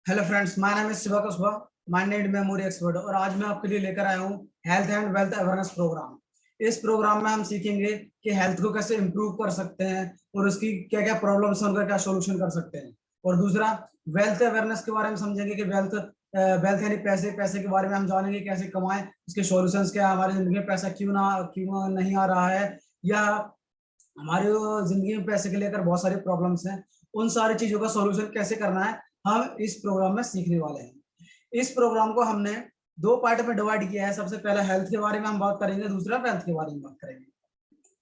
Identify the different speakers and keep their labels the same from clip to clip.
Speaker 1: Hello friends, my name is Shiva Kushwaha, mind memory expert. और आज मैं आपके लिए लेकर आया हूँ health and wealth awareness program. इस प्रोग्राम में हम सीखेंगे कि हेल्थ को कैसे इंप्रूव कर सकते हैं और उसकी क्या क्या प्रॉब्लम्स हैं, उनका क्या सोल्यूशन कर सकते हैं। और दूसरा, वेल्थ अवेयरनेस के बारे में समझेंगे कि वेल्थ वेल्थ यानी पैसे, पैसे के बारे में हम जानेंगे कैसे कमाएं, उसके सॉल्यूशंस क्या है, हमारी जिंदगी में पैसा क्यों नहीं आ रहा है, या हमारी जिंदगी में पैसे के लेकर बहुत सारी प्रॉब्लम्स हैं, उन सारी चीजों का सॉल्यूशन कैसे करना है हम इस प्रोग्राम में सीखने वाले हैं। इस प्रोग्राम को हमने दो पार्ट में डिवाइड किया है। सबसे पहले हेल्थ के बारे में हम बात करेंगे, दूसरा वेल्थ के बारे में बात करेंगे।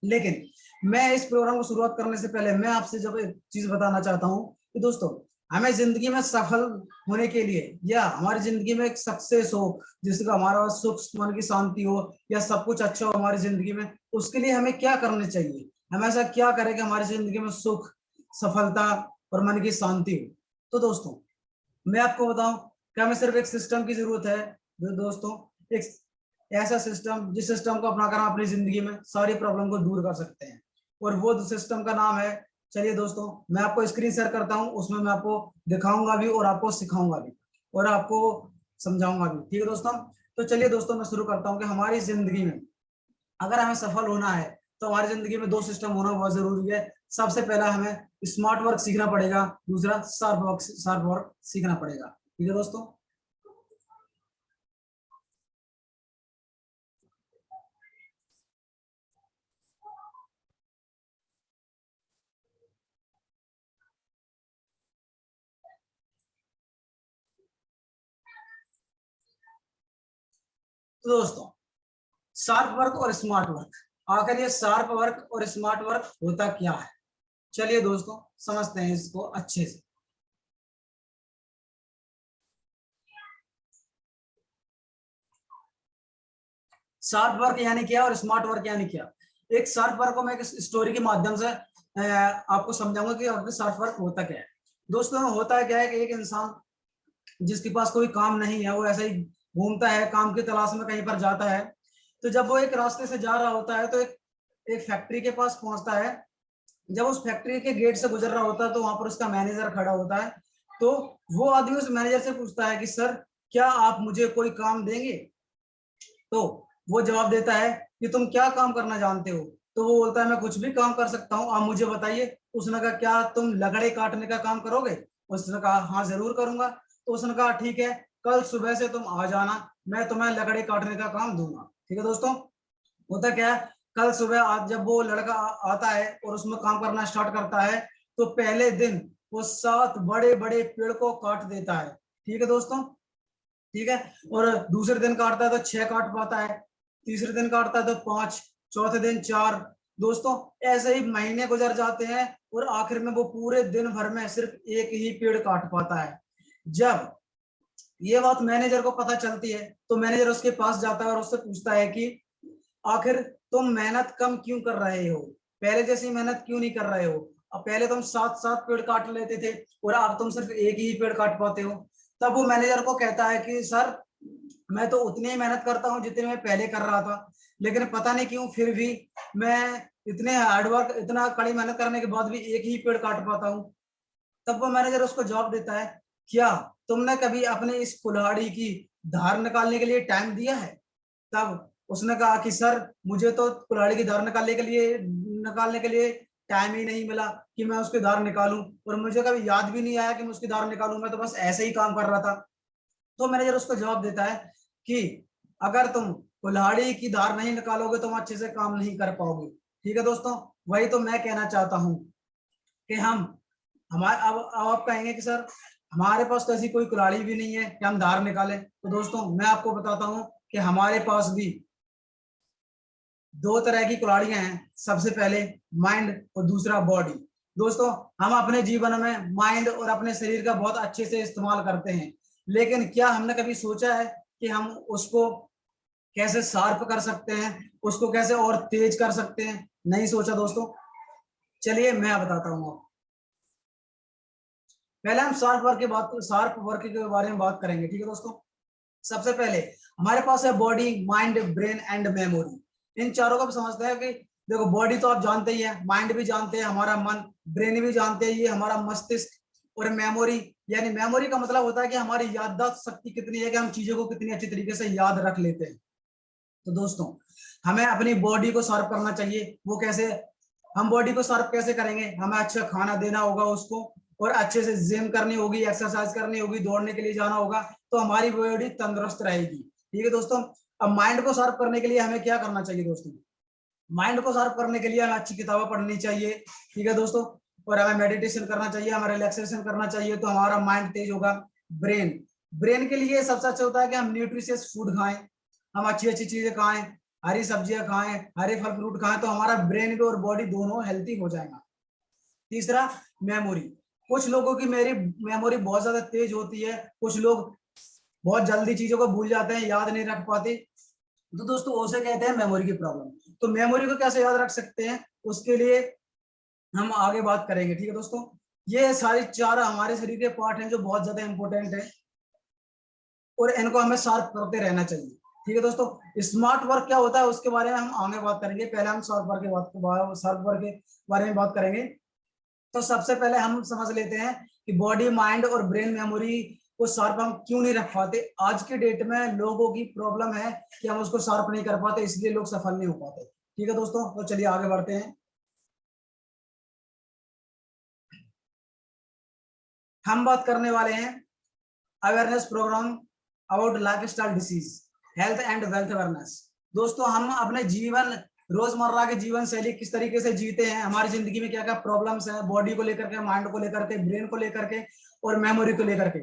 Speaker 1: लेकिन मैं इस प्रोग्राम को शुरुआत करने से पहले मैं आपसे जब एक चीज बताना चाहता हूँ कि दोस्तों, हमें जिंदगी में सफल होने के लिए या हमारी जिंदगी में एक सक्सेस हो, जिसका हमारा सुख मन की शांति हो या सब कुछ अच्छा हो हमारी जिंदगी में, उसके लिए हमें क्या करना चाहिए, हम ऐसा क्या करें कि हमारी जिंदगी में सुख, सफलता और मन की शांति हो। तो दोस्तों, मैं आपको बताऊं कि हमें सिर्फ एक सिस्टम की जरूरत है। दोस्तों, एक ऐसा सिस्टम जिस सिस्टम को अपनाकर हम अपनी जिंदगी में सारी प्रॉब्लम को दूर कर सकते हैं, और वो सिस्टम का नाम है, चलिए दोस्तों मैं आपको स्क्रीन शेयर करता हूं, उसमें मैं आपको दिखाऊंगा भी और आपको सिखाऊंगा भी और आपको समझाऊंगा भी। ठीक है दोस्तों, तो चलिए दोस्तों मैं शुरू करता हूं कि हमारी जिंदगी में अगर हमें सफल होना है तो हमारी जिंदगी में दो सिस्टम होना बहुत जरूरी है। सबसे पहला हमें स्मार्ट वर्क सीखना पड़ेगा, दूसरा शार्प वर्क सीखना पड़ेगा। ठीक है दोस्तों, शार्प वर्क और स्मार्ट वर्क, आखिर ये शार्प वर्क और स्मार्ट वर्क होता क्या है, चलिए दोस्तों समझते हैं इसको अच्छे से। शार्प वर्क यानी क्या और स्मार्ट वर्क यानी क्या। एक शार्प वर्क को मैं एक स्टोरी के माध्यम से आपको समझाऊंगा कि शार्प वर्क होता क्या है। दोस्तों, होता है क्या है कि एक इंसान जिसके पास कोई काम नहीं है, वो ऐसे ही घूमता है, काम की तलाश में कहीं पर जाता है। तो जब वो एक रास्ते से जा रहा होता है तो एक फैक्ट्री के पास पहुंचता है। जब उस फैक्ट्री के गेट से गुजर रहा होता है तो वहां पर उसका मैनेजर खड़ा होता है। तो वो आदमी उस मैनेजर से पूछता है कि सर, क्या आप मुझे कोई काम देंगे। तो वो जवाब देता है कि तुम क्या काम करना जानते हो। तो वो बोलता है मैं कुछ भी काम कर सकता हूँ, आप मुझे बताइए। उसने कहा क्या तुम लकड़ी काटने का काम करोगे। उसने कहा हाँ जरूर करूंगा। तो उसने कहा ठीक है, कल सुबह से तुम आ जाना, मैं तुम्हें लकड़ी काटने का काम दूंगा। ठीक है दोस्तों, होता क्या है, कल सुबह आज जब वो लड़का आता है और उसमें काम करना स्टार्ट करता है, तो पहले दिन वो 7 बड़े बड़े पेड़ को काट देता है। ठीक है दोस्तों, ठीक है। और दूसरे दिन काटता है तो 6 काट पाता है, तीसरे दिन काटता है तो 5, चौथे दिन 4। दोस्तों, ऐसे ही महीने गुजर जाते हैं और आखिर में वो पूरे दिन भर में सिर्फ एक ही पेड़ काट पाता है। जब ये बात मैनेजर को पता चलती है तो मैनेजर उसके पास जाता है और उससे पूछता है कि आखिर तुम मेहनत कम क्यों कर रहे हो, पहले जैसी मेहनत क्यों नहीं कर रहे हो। अब पहले तुम 7-7 पेड़ काट लेते थे और अब तुम सिर्फ एक ही पेड़ काट पाते हो। तब वो मैनेजर को कहता है कि सर, मैं तो उतनी ही मेहनत करता हूँ जितनी मैं पहले कर रहा था, लेकिन पता नहीं क्यों फिर भी मैं इतने हार्डवर्क, इतना कड़ी मेहनत करने के बाद भी एक ही पेड़ काट पाता हूँ। तब वो मैनेजर उसको जवाब देता है, क्या तुमने कभी अपने इस कुल्हाड़ी की धार निकालने के लिए टाइम दिया है। तब उसने कहा कि सर, मुझे तो कुल्हाड़ी की धार निकालने के लिए टाइम ही नहीं मिला कि मैं उसकी धार निकालूं, और मुझे कभी याद भी नहीं आया कि मैं उसकी धार निकालूं, मैं तो बस ऐसे ही काम कर रहा था। तो मैनेजर उसको जवाब देता है कि अगर तुम कुल्हाड़ी की धार नहीं निकालोगे तो तुम अच्छे से काम नहीं कर पाओगे। ठीक है दोस्तों, वही तो मैं कहना चाहता हूँ कि हम हमारे अब आप कहेंगे कि सर, हमारे पास तो ऐसी कोई कुल्हाड़ी भी नहीं है कि हम धार निकालें। तो दोस्तों, मैं आपको बताता हूं कि हमारे पास भी दो तरह की कुल्हाड़ियां हैं। सबसे पहले माइंड और दूसरा बॉडी। दोस्तों, हम अपने जीवन में माइंड और अपने शरीर का बहुत अच्छे से इस्तेमाल करते हैं, लेकिन क्या हमने कभी सोचा है कि हम उसको कैसे शार्प कर सकते हैं, उसको कैसे और तेज कर सकते हैं। नहीं सोचा दोस्तों, चलिए मैं बताता हूँ। पहले हम शार्प वर्क के बारे में बात करेंगे। ठीक है दोस्तों, सबसे पहले हमारे पास है body, mind, brain and memory. इन चारों को समझते हैं कि देखो, बॉडी तो आप जानते ही है, माइंड भी जानते हैं, हमारा मन, ब्रेन भी जानते हैं, ये हमारा मस्तिष्क, और मेमोरी, यानी मेमोरी का मतलब होता है कि हमारी याददाश्त शक्ति कितनी है, कि हम चीजों को कितनी अच्छी तरीके से याद रख लेते हैं। तो दोस्तों हमें अपनी बॉडी को शार्प करना चाहिए। वो कैसे? हम बॉडी को शार्प कैसे करेंगे? हमें अच्छा खाना देना होगा उसको, और अच्छे से जिम करनी होगी, एक्सरसाइज करनी होगी, दौड़ने के लिए जाना होगा, तो हमारी बॉडी तंदुरुस्त रहेगी। ठीक है दोस्तों। अब माइंड को शार्प करने के लिए हमें क्या करना चाहिए दोस्तों? माइंड को शार्प करने के लिए हमें अच्छी किताबें पढ़नी चाहिए। ठीक है दोस्तों। और हमें मेडिटेशन करना चाहिए, हमें रिलैक्सेशन करना चाहिए, तो हमारा माइंड तेज होगा। ब्रेन, ब्रेन के लिए सबसे अच्छा होता है कि हम न्यूट्रिशियस फूड खाएं, हम अच्छी अच्छी चीजें खाएं, हरी सब्जियां खाएं, हरे फल फ्रूट खाएं, तो हमारा ब्रेन भी और बॉडी दोनों हेल्थी हो जाएगा। तीसरा, मेमोरी। कुछ लोगों की मेरी मेमोरी बहुत ज्यादा तेज होती है, कुछ लोग बहुत जल्दी चीजों को भूल जाते हैं, याद नहीं रख पाते, तो दोस्तों उसे कहते हैं मेमोरी की प्रॉब्लम। तो मेमोरी को कैसे याद रख सकते हैं, उसके लिए हम आगे बात करेंगे। ठीक है दोस्तों। ये सारी चार हमारे शरीर के पार्ट हैं जो बहुत ज्यादा इंपॉर्टेंट है, और इनको हमें शार्प करते रहना चाहिए। ठीक है दोस्तों। स्मार्ट वर्क क्या होता है उसके बारे में हम आगे बात करेंगे, पहले हम शार्प वर्क के बारे में बात करेंगे। तो सबसे पहले हम समझ लेते हैं कि बॉडी, माइंड और ब्रेन मेमोरी को शार्प हम क्यों नहीं रख पाते। आज के डेट में लोगों की प्रॉब्लम है कि हम उसको शार्प नहीं कर पाते, इसलिए लोग सफल नहीं हो पाते। ठीक है दोस्तों, तो चलिए आगे बढ़ते हैं। हम बात करने वाले हैं awareness programme about lifestyle disease, health and wealth awareness. दोस्तों हम अपने जीवन, रोजमर्रा के जीवन शैली किस तरीके से जीते हैं, हमारी जिंदगी में क्या क्या प्रॉब्लम्स हैं, बॉडी को लेकर के, माइंड को लेकर के, ब्रेन को लेकर के, और मेमोरी को लेकर के,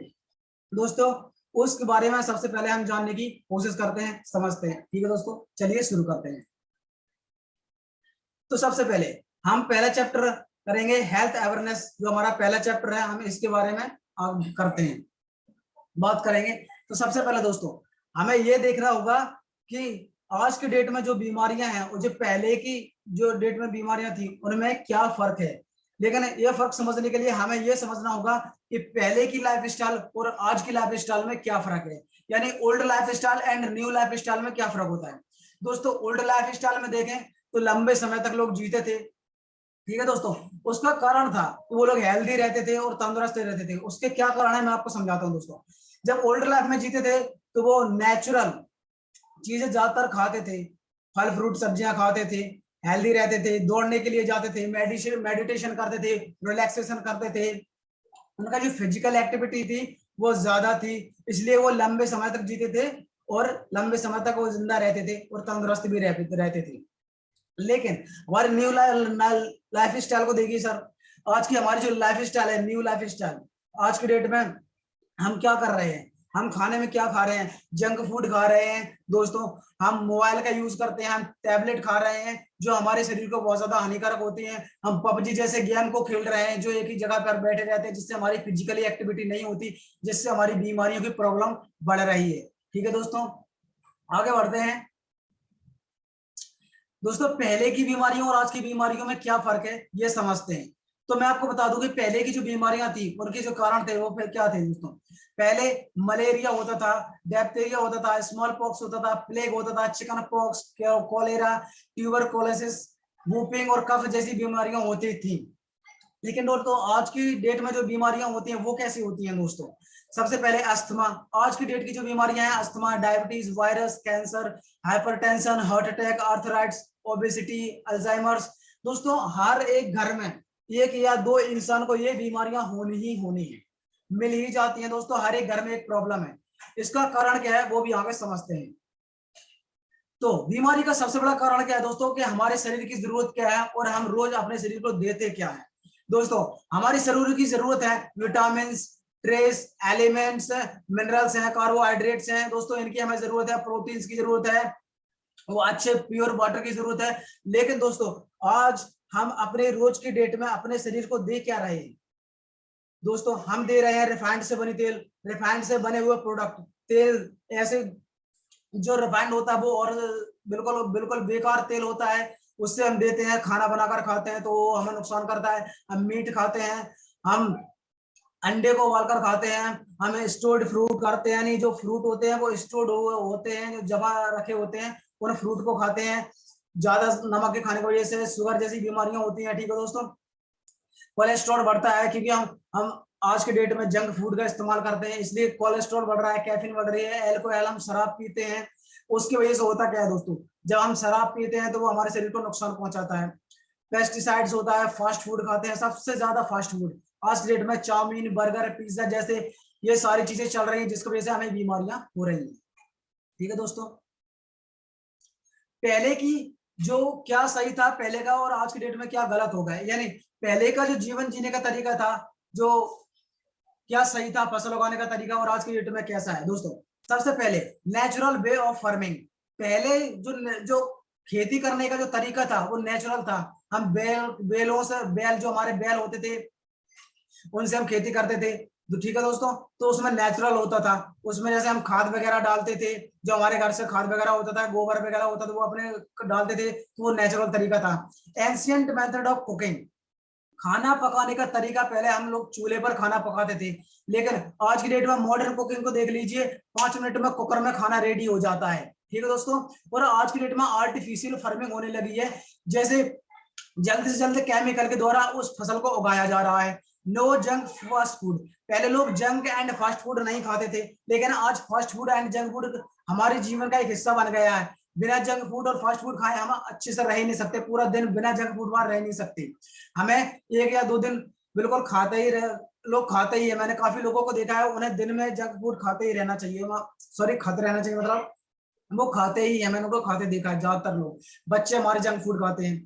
Speaker 1: दोस्तों उसके बारे में सबसे पहले हम जानने की कोशिश करते हैं, समझते हैं। ठीक है दोस्तों, चलिए शुरू करते हैं। तो सबसे पहले हम पहला चैप्टर करेंगे हेल्थ अवेयरनेस, जो हमारा पहला चैप्टर है, हम इसके बारे में करते हैं, बात करेंगे। तो सबसे पहले दोस्तों हमें यह देखना होगा कि आज के डेट में जो बीमारियां हैं और जो पहले की जो डेट में बीमारियां थी उनमें क्या फर्क है। लेकिन यह फर्क समझने के लिए हमें यह समझना होगा कि पहले की लाइफ स्टाइल और आज की लाइफ स्टाइल में क्या फर्क है, यानी old life style and new life style में क्या फर्क होता है। दोस्तों ओल्ड लाइफ स्टाइल में देखें तो लंबे समय तक लोग जीते थे। ठीक है दोस्तों। उसका कारण था कि वो लोग हेल्दी रहते थे और तंदुरुस्त रहते थे। उसके क्या कारण है मैं आपको समझाता हूँ दोस्तों। जब ओल्ड लाइफ में जीते थे तो वो नेचुरल चीजें ज्यादातर खाते थे, फल फ्रूट सब्जियां खाते थे, हेल्दी रहते थे, दौड़ने के लिए जाते थे, मेडिटेशन करते थे, रिलैक्सेशन करते थे, उनका जो फिजिकल एक्टिविटी थी वो ज्यादा थी, इसलिए वो लंबे समय तक जीते थे और लंबे समय तक वो जिंदा रहते थे और तंदुरुस्त भी रहते थे। लेकिन हमारे न्यू लाइफ स्टाइल को देखिए सर, आज की हमारी जो लाइफ स्टाइल है, न्यू लाइफ स्टाइल, आज के डेट में हम क्या कर रहे हैं, हम खाने में क्या खा रहे हैं, जंक फूड खा रहे हैं दोस्तों, हम मोबाइल का यूज करते हैं, हम टैबलेट खा रहे हैं जो हमारे शरीर को बहुत ज्यादा हानिकारक होती हैं, हम पबजी जैसे गेम को खेल रहे हैं जो एक ही जगह पर बैठे रहते हैं, जिससे हमारी फिजिकली एक्टिविटी नहीं होती, जिससे हमारी बीमारियों की प्रॉब्लम बढ़ रही है। ठीक है दोस्तों, आगे बढ़ते हैं। दोस्तों पहले की बीमारियों और आज की बीमारियों में क्या फर्क है ये समझते हैं। तो मैं आपको बता दूं कि पहले की जो बीमारियां थी उनके जो कारण थे वो फिर क्या थे दोस्तों। पहले मलेरिया होता था, डिप्थीरिया होता था, स्मॉल पॉक्स होता था, प्लेग होता था, chicken pox, cholera, tuberculosis, whooping और कफ जैसी बीमारियां होती थी। लेकिन दोस्तों आज की डेट में जो बीमारियां होती हैं वो कैसी होती हैं दोस्तों। सबसे पहले अस्थमा। आज की डेट की जो बीमारियां हैं, asthma, diabetes, virus, cancer, hypertension, heart attack, arthritis, obesity, Alzheimer's. दोस्तों हर एक घर में एक या दो इंसान को ये बीमारियां होनी है, मिल ही जाती हैं दोस्तों, हर एक घर में एक प्रॉब्लम है। इसका कारण क्या है वो भी आगे समझते हैं। तो बीमारी का सबसे बड़ा कारण क्या है दोस्तों, कि हमारे शरीर की जरूरत क्या है और हम रोज अपने शरीर को देते क्या है। दोस्तों हमारी शरीर की जरूरत है विटामिन, ट्रेस एलिमेंट्स, मिनरल्स हैं, कार्बोहाइड्रेट्स हैं दोस्तों, इनकी हमें जरूरत है, प्रोटीन्स की जरूरत है, वो अच्छे प्योर वाटर की जरूरत है। लेकिन दोस्तों आज हम अपने रोज की डेट में अपने शरीर को दे क्या रहे हैं दोस्तों, हम दे रहे हैं रिफाइंड से बनी तेल, रिफाइंड से बने हुए प्रोडक्ट, तेल ऐसे जो रिफाइंड होता है वो और बिल्कुल बिल्कुल बेकार तेल होता है, उससे हम देते हैं, खाना बनाकर खाते हैं तो वो हमें नुकसान करता है। हम मीट खाते हैं, हम अंडे को उबालकर खाते हैं, हमें स्टोर्ड फ्रूट करते हैं, यानी जो फ्रूट होते हैं वो स्टोर्ड होते हैं, जो जमा रखे होते हैं, उन फ्रूट को खाते हैं। ज्यादा नमक के खाने की वजह से शुगर जैसी बीमारियां होती हैं। ठीक है दोस्तों, कोलेस्ट्रॉल बढ़ता है क्योंकि हम आज के डेट में जंक फूड का इस्तेमाल करते हैं, इसलिए कोलेस्ट्रॉल बढ़ रहा है, कैफीन बढ़ रही है। अल्कोहल, हम शराब पीते हैं, उसकी वजह से होता क्या है दोस्तों, जब हम शराब पीते हैं तो वो हमारे शरीर को नुकसान पहुंचाता है। पेस्टिसाइड्स होता है, फास्ट फूड खाते हैं, सबसे ज्यादा फास्ट फूड आज के डेट में चाउमीन, बर्गर, पिज्जा जैसे ये सारी चीजें चल रही हैं, जिसकी वजह से हमें बीमारियां हो रही हैं। ठीक है दोस्तों, पहले की जो क्या सही था पहले का और आज की डेट में क्या गलत हो गया, यानी पहले का जो जीवन जीने का तरीका था, जो क्या सही था फसल उगाने का तरीका, और आज की डेट में कैसा है दोस्तों। सबसे पहले नेचुरल वे ऑफ फार्मिंग, पहले जो खेती करने का जो तरीका था वो नेचुरल था। हम बैलों से, बैल जो हमारे बैल होते थे उनसे हम खेती करते थे, तो ठीक है दोस्तों, तो उसमें नेचुरल होता था। उसमें जैसे हम खाद वगैरह डालते थे, जो हमारे घर से खाद वगैरह होता था, गोबर वगैरह होता था, वो अपने डालते थे, तो वो नेचुरल तरीका था। एंशियंट मेथड ऑफ कुकिंग, खाना पकाने का तरीका, पहले हम लोग चूल्हे पर खाना पकाते थे, लेकिन आज की डेट में मॉडर्न कुकिंग को देख लीजिए, 5 मिनट में कुकर में खाना रेडी हो जाता है। ठीक है दोस्तों, और आज की डेट में आर्टिफिशियल फार्मिंग होने लगी है, जैसे जल्द से जल्द केमिकल के द्वारा उस फसल को उगाया जा रहा है। नो जंक फास्ट फूड, पहले लोग जंक एंड फास्ट फूड नहीं खाते थे, लेकिन आज fast food and junk food हमारे जीवन का एक हिस्सा बन गया है। बिना जंक फूड और फास्ट फूड खाए हम अच्छे से रह ही नहीं सकते, पूरा दिन बिना जंक फूड बाहर रह नहीं सकते। हमें 1 या 2 दिन बिल्कुल खाते ही लोग खाते ही है, मैंने काफी लोगों को देखा है, उन्हें दिन में जंक फूड खाते ही रहना चाहिए, सॉरी खाते रहना चाहिए, मतलब वो खाते ही है, मैंने उनको खाते देखा है। ज्यादातर लोग बच्चे हमारे जंक फूड खाते हैं।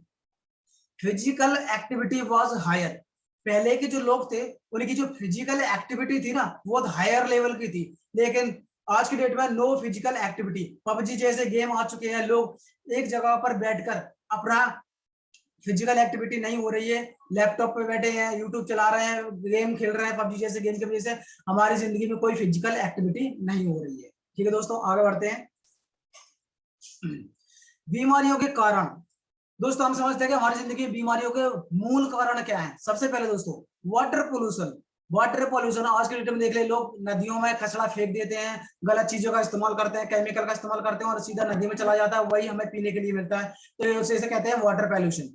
Speaker 1: फिजिकल एक्टिविटी वाज हायर, पहले के जो लोग थे उनकी जो फिजिकल एक्टिविटी थी ना वो हायर लेवल की थी, लेकिन आज की डेट में नो फिजिकल एक्टिविटी, पबजी जैसे गेम आ चुके हैं, लोग एक जगह पर बैठकर अपना फिजिकल एक्टिविटी नहीं हो रही है, लैपटॉप पे बैठे हैं, यूट्यूब चला रहे हैं, गेम खेल रहे हैं, पबजी जैसे गेम की वजह से हमारी जिंदगी में कोई फिजिकल एक्टिविटी नहीं हो रही है। ठीक है दोस्तों, आगे बढ़ते हैं। बीमारियों के कारण, दोस्तों हम समझते हैं कि हमारी जिंदगी में बीमारियों के मूल कारण क्या है। सबसे पहले दोस्तों वाटर पोल्यूशन, वाटर पोल्यूशन आज के डेट में देख ले, लोग नदियों में कचरा फेंक देते हैं, गलत चीजों का इस्तेमाल करते हैं, केमिकल का इस्तेमाल करते हैं और सीधा नदी में चला जाता है, वही हमें पीने के लिए मिलता है, तो इसे कहते हैं वाटर पोल्यूशन।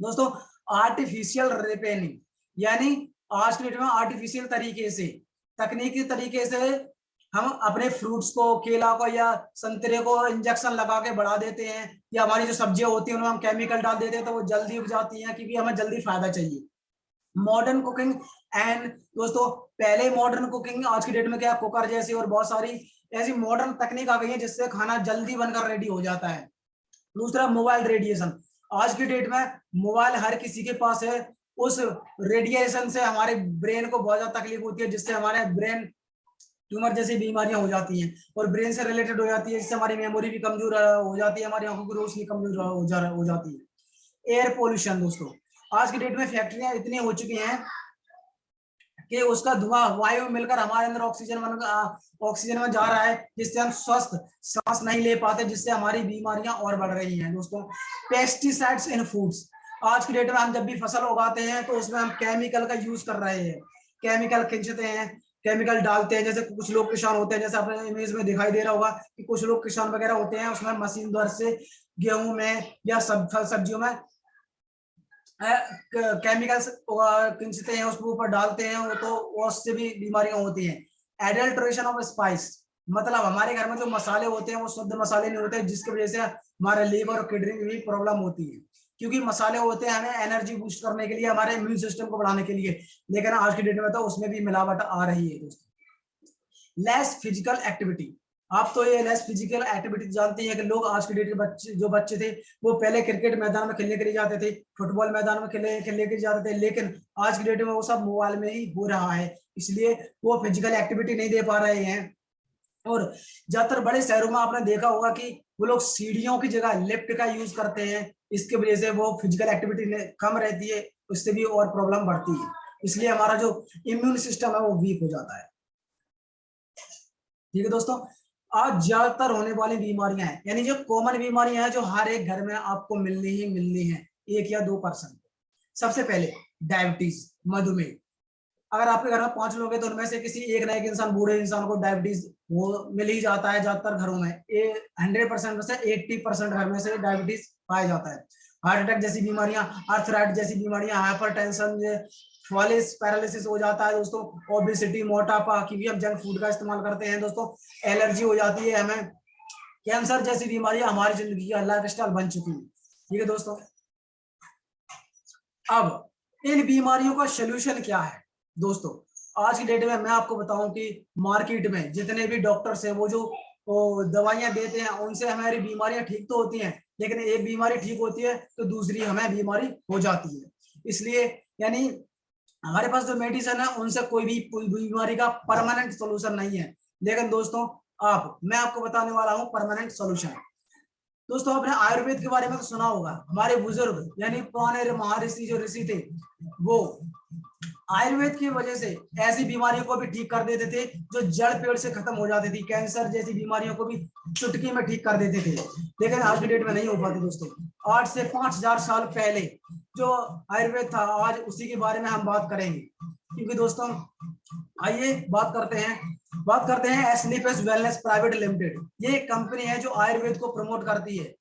Speaker 1: दोस्तों आर्टिफिशियल रिपेनिंग, यानी आज के डेट में आर्टिफिशियल तरीके से, तकनीकी तरीके से हम अपने फ्रूट्स को, केला को या संतरे को इंजेक्शन लगा के बढ़ा देते हैं, या हमारी जो सब्जियां होती हैं उनमें हम केमिकल डाल देते हैं तो वो जल्दी उग जाती हैं क्योंकि हमें जल्दी फायदा चाहिए। मॉडर्न कुकिंग एंड, दोस्तों पहले मॉडर्न कुकिंग, आज की डेट में क्या कुकर जैसी और बहुत सारी ऐसी मॉडर्न तकनीक आ गई है जिससे खाना जल्दी बनकर रेडी हो जाता है। दूसरा मोबाइल रेडिएशन, आज की डेट में मोबाइल हर किसी के पास है, उस रेडिएशन से हमारे ब्रेन को बहुत ज्यादा तकलीफ होती है, जिससे हमारे ब्रेन ट्यूमर जैसी बीमारियां हो जाती हैं और ब्रेन से रिलेटेड हो जाती है, जिससे हमारी मेमोरी भी कमजोर हो जाती है, हमारी आंखों की रोशनी कमजोर हो जाती है। एयर पोल्यूशन, दोस्तों आज की डेट में फैक्ट्रियां इतनी हो चुकी हैं कि उसका धुआं वायु में मिलकर हमारे अंदर ऑक्सीजन में जा रहा है, जिससे हम स्वस्थ सांस नहीं ले पाते, जिससे हमारी बीमारियां और बढ़ रही हैं। दोस्तों पेस्टिसाइड्स इन फूड्स, आज की डेट में हम जब भी फसल उगाते हैं तो उसमें हम केमिकल का यूज कर रहे हैं, केमिकल खींचते हैं, केमिकल डालते हैं। जैसे कुछ लोग किसान होते हैं, जैसे आपने इमेज में दिखाई दे रहा होगा कि कुछ लोग किसान वगैरह होते हैं, उसमें मशीन द्वारा से गेहूं में या सब्जियों में केमिकल्स खींचते हैं, उसके ऊपर डालते हैं, तो उससे भी बीमारियां होती हैं। एडल्ट्रेशन ऑफ स्पाइस, मतलब हमारे घर में जो मसाले होते हैं वो शुद्ध मसाले नहीं होते, जिसकी वजह से हमारे लीवर और किडनी में भी प्रॉब्लम होती है, क्योंकि मसाले होते हैं हमें एनर्जी बूस्ट करने के लिए, हमारे इम्यून सिस्टम को बढ़ाने के लिए, लेकिन आज की डेट में तो उसमें भी मिलावट आ रही है। दोस्तों लेस फिजिकल एक्टिविटी, आप तो ये लेस फिजिकल एक्टिविटी जानते हैं कि लोग आज के डेट के बच्चे, जो बच्चे थे वो पहले क्रिकेट मैदान में खेलने के लिए जाते थे, फुटबॉल मैदान में खेलने के लिए जाते थे, लेकिन आज की डेट में वो सब मोबाइल में ही हो रहा है, इसलिए वो फिजिकल एक्टिविटी नहीं दे पा रहे हैं। और ज्यादातर बड़े शहरों में आपने देखा होगा कि वो लोग सीढ़ियों की जगह लिफ्ट का यूज करते हैं, इसके वजह से वो फिजिकल एक्टिविटी कम रहती है, उससे भी और प्रॉब्लम बढ़ती है, इसलिए हमारा जो इम्यून सिस्टम है वो वीक हो जाता है। ठीक है दोस्तों, आज ज्यादातर होने वाली बीमारियां हैं, यानी जो कॉमन बीमारियां हैं जो हर एक घर में आपको मिलनी है, 1 या 2%। सबसे पहले डायबिटीज, मधुमेह, अगर आपके घर में 5 लोग हैं तो उनमें से किसी एक ना एक इंसान, बूढ़े इंसान को डायबिटीज वो मिल ही जाता है। ज्यादातर घरों में 100% में से 80% घर में से डायबिटीज पाया जाता है। हार्ट अटैक जैसी बीमारियां, आर्थराइटिस जैसी बीमारियां, हाइपरटेंशन, फॉलिस पैरालिसिस हो जाता है दोस्तों, ओबेसिटी मोटापा, क्योंकि हम जंक फूड का इस्तेमाल करते हैं दोस्तों, एलर्जी हो जाती है हमें, कैंसर जैसी बीमारियां हमारी जिंदगी का लाइफ स्टाइल बन चुकी है। ठीक है दोस्तों, अब इन बीमारियों का सोल्यूशन क्या है दोस्तों? आज की डेट में मैं आपको बताऊं कि मार्केट में जितने भी डॉक्टर्स हैं वो जो दवाइयां देते हैं उनसे हमारी बीमारियां ठीक तो होती हैं, लेकिन एक बीमारी ठीक होती है तो दूसरी हमें बीमारी हो जाती है। इसलिए यानी हमारे पास जो मेडिसिन है उनसे कोई बीमारी का परमानेंट सोल्यूशन नहीं है, लेकिन दोस्तों मैं आपको बताने वाला हूं परमानेंट सोल्यूशन। दोस्तों आपने आयुर्वेद के बारे में तो सुना होगा, हमारे बुजुर्ग यानी पुराने महर्षि जो ऋषि थे वो आयुर्वेद की वजह से ऐसी बीमारियों को भी ठीक कर देते थे जो जड़ पेड़ से खत्म हो जाती थी, कैंसर जैसी बीमारियों को भी चुटकी में ठीक कर देते थे, लेकिन आज की डेट में नहीं हो पाती दोस्तों। 8 से 5000 साल पहले जो आयुर्वेद था आज उसी के बारे में हम बात करेंगे, क्योंकि दोस्तों आइए बात करते हैं एस्लीपेस वेलनेस प्राइवेट लिमिटेड। ये एक कंपनी है जो आयुर्वेद को प्रमोट करती है,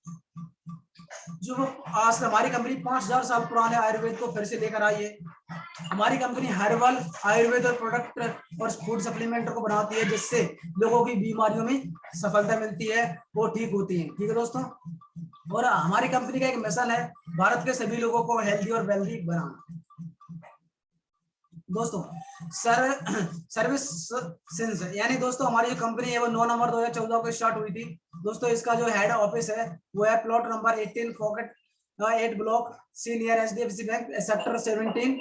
Speaker 1: जो आज हमारी कंपनी 5000 साल पुराने आयुर्वेद को फिर से लेकर आई है। हमारी कंपनी हर्बल आयुर्वेद और प्रोडक्ट और फूड सप्लीमेंट को बनाती है जिससे लोगों की बीमारियों में सफलता मिलती है, वो ठीक होती है। ठीक है दोस्तों, और हमारी कंपनी का एक मिशन है भारत के सभी लोगों को हेल्दी और वेल्दी बनाना। दोस्तों सर्विस सिंस यानी दोस्तों हमारी जो कंपनी है वो 9 नवंबर 2014 को स्टार्ट हुई थी दोस्तों। इसका जो हेड ऑफिस है वो है plot number 18 pocket 8 block C near HDFC bank sector 17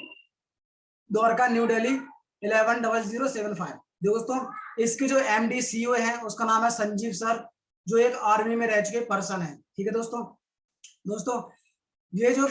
Speaker 1: Dwarka New Delhi 110075। दोस्तों इसके जो एमडी सीईओ है उसका नाम है संजीव सर, जो एक आर्मी में रह चुके पर्सन है। ठीक है दोस्तों ये जो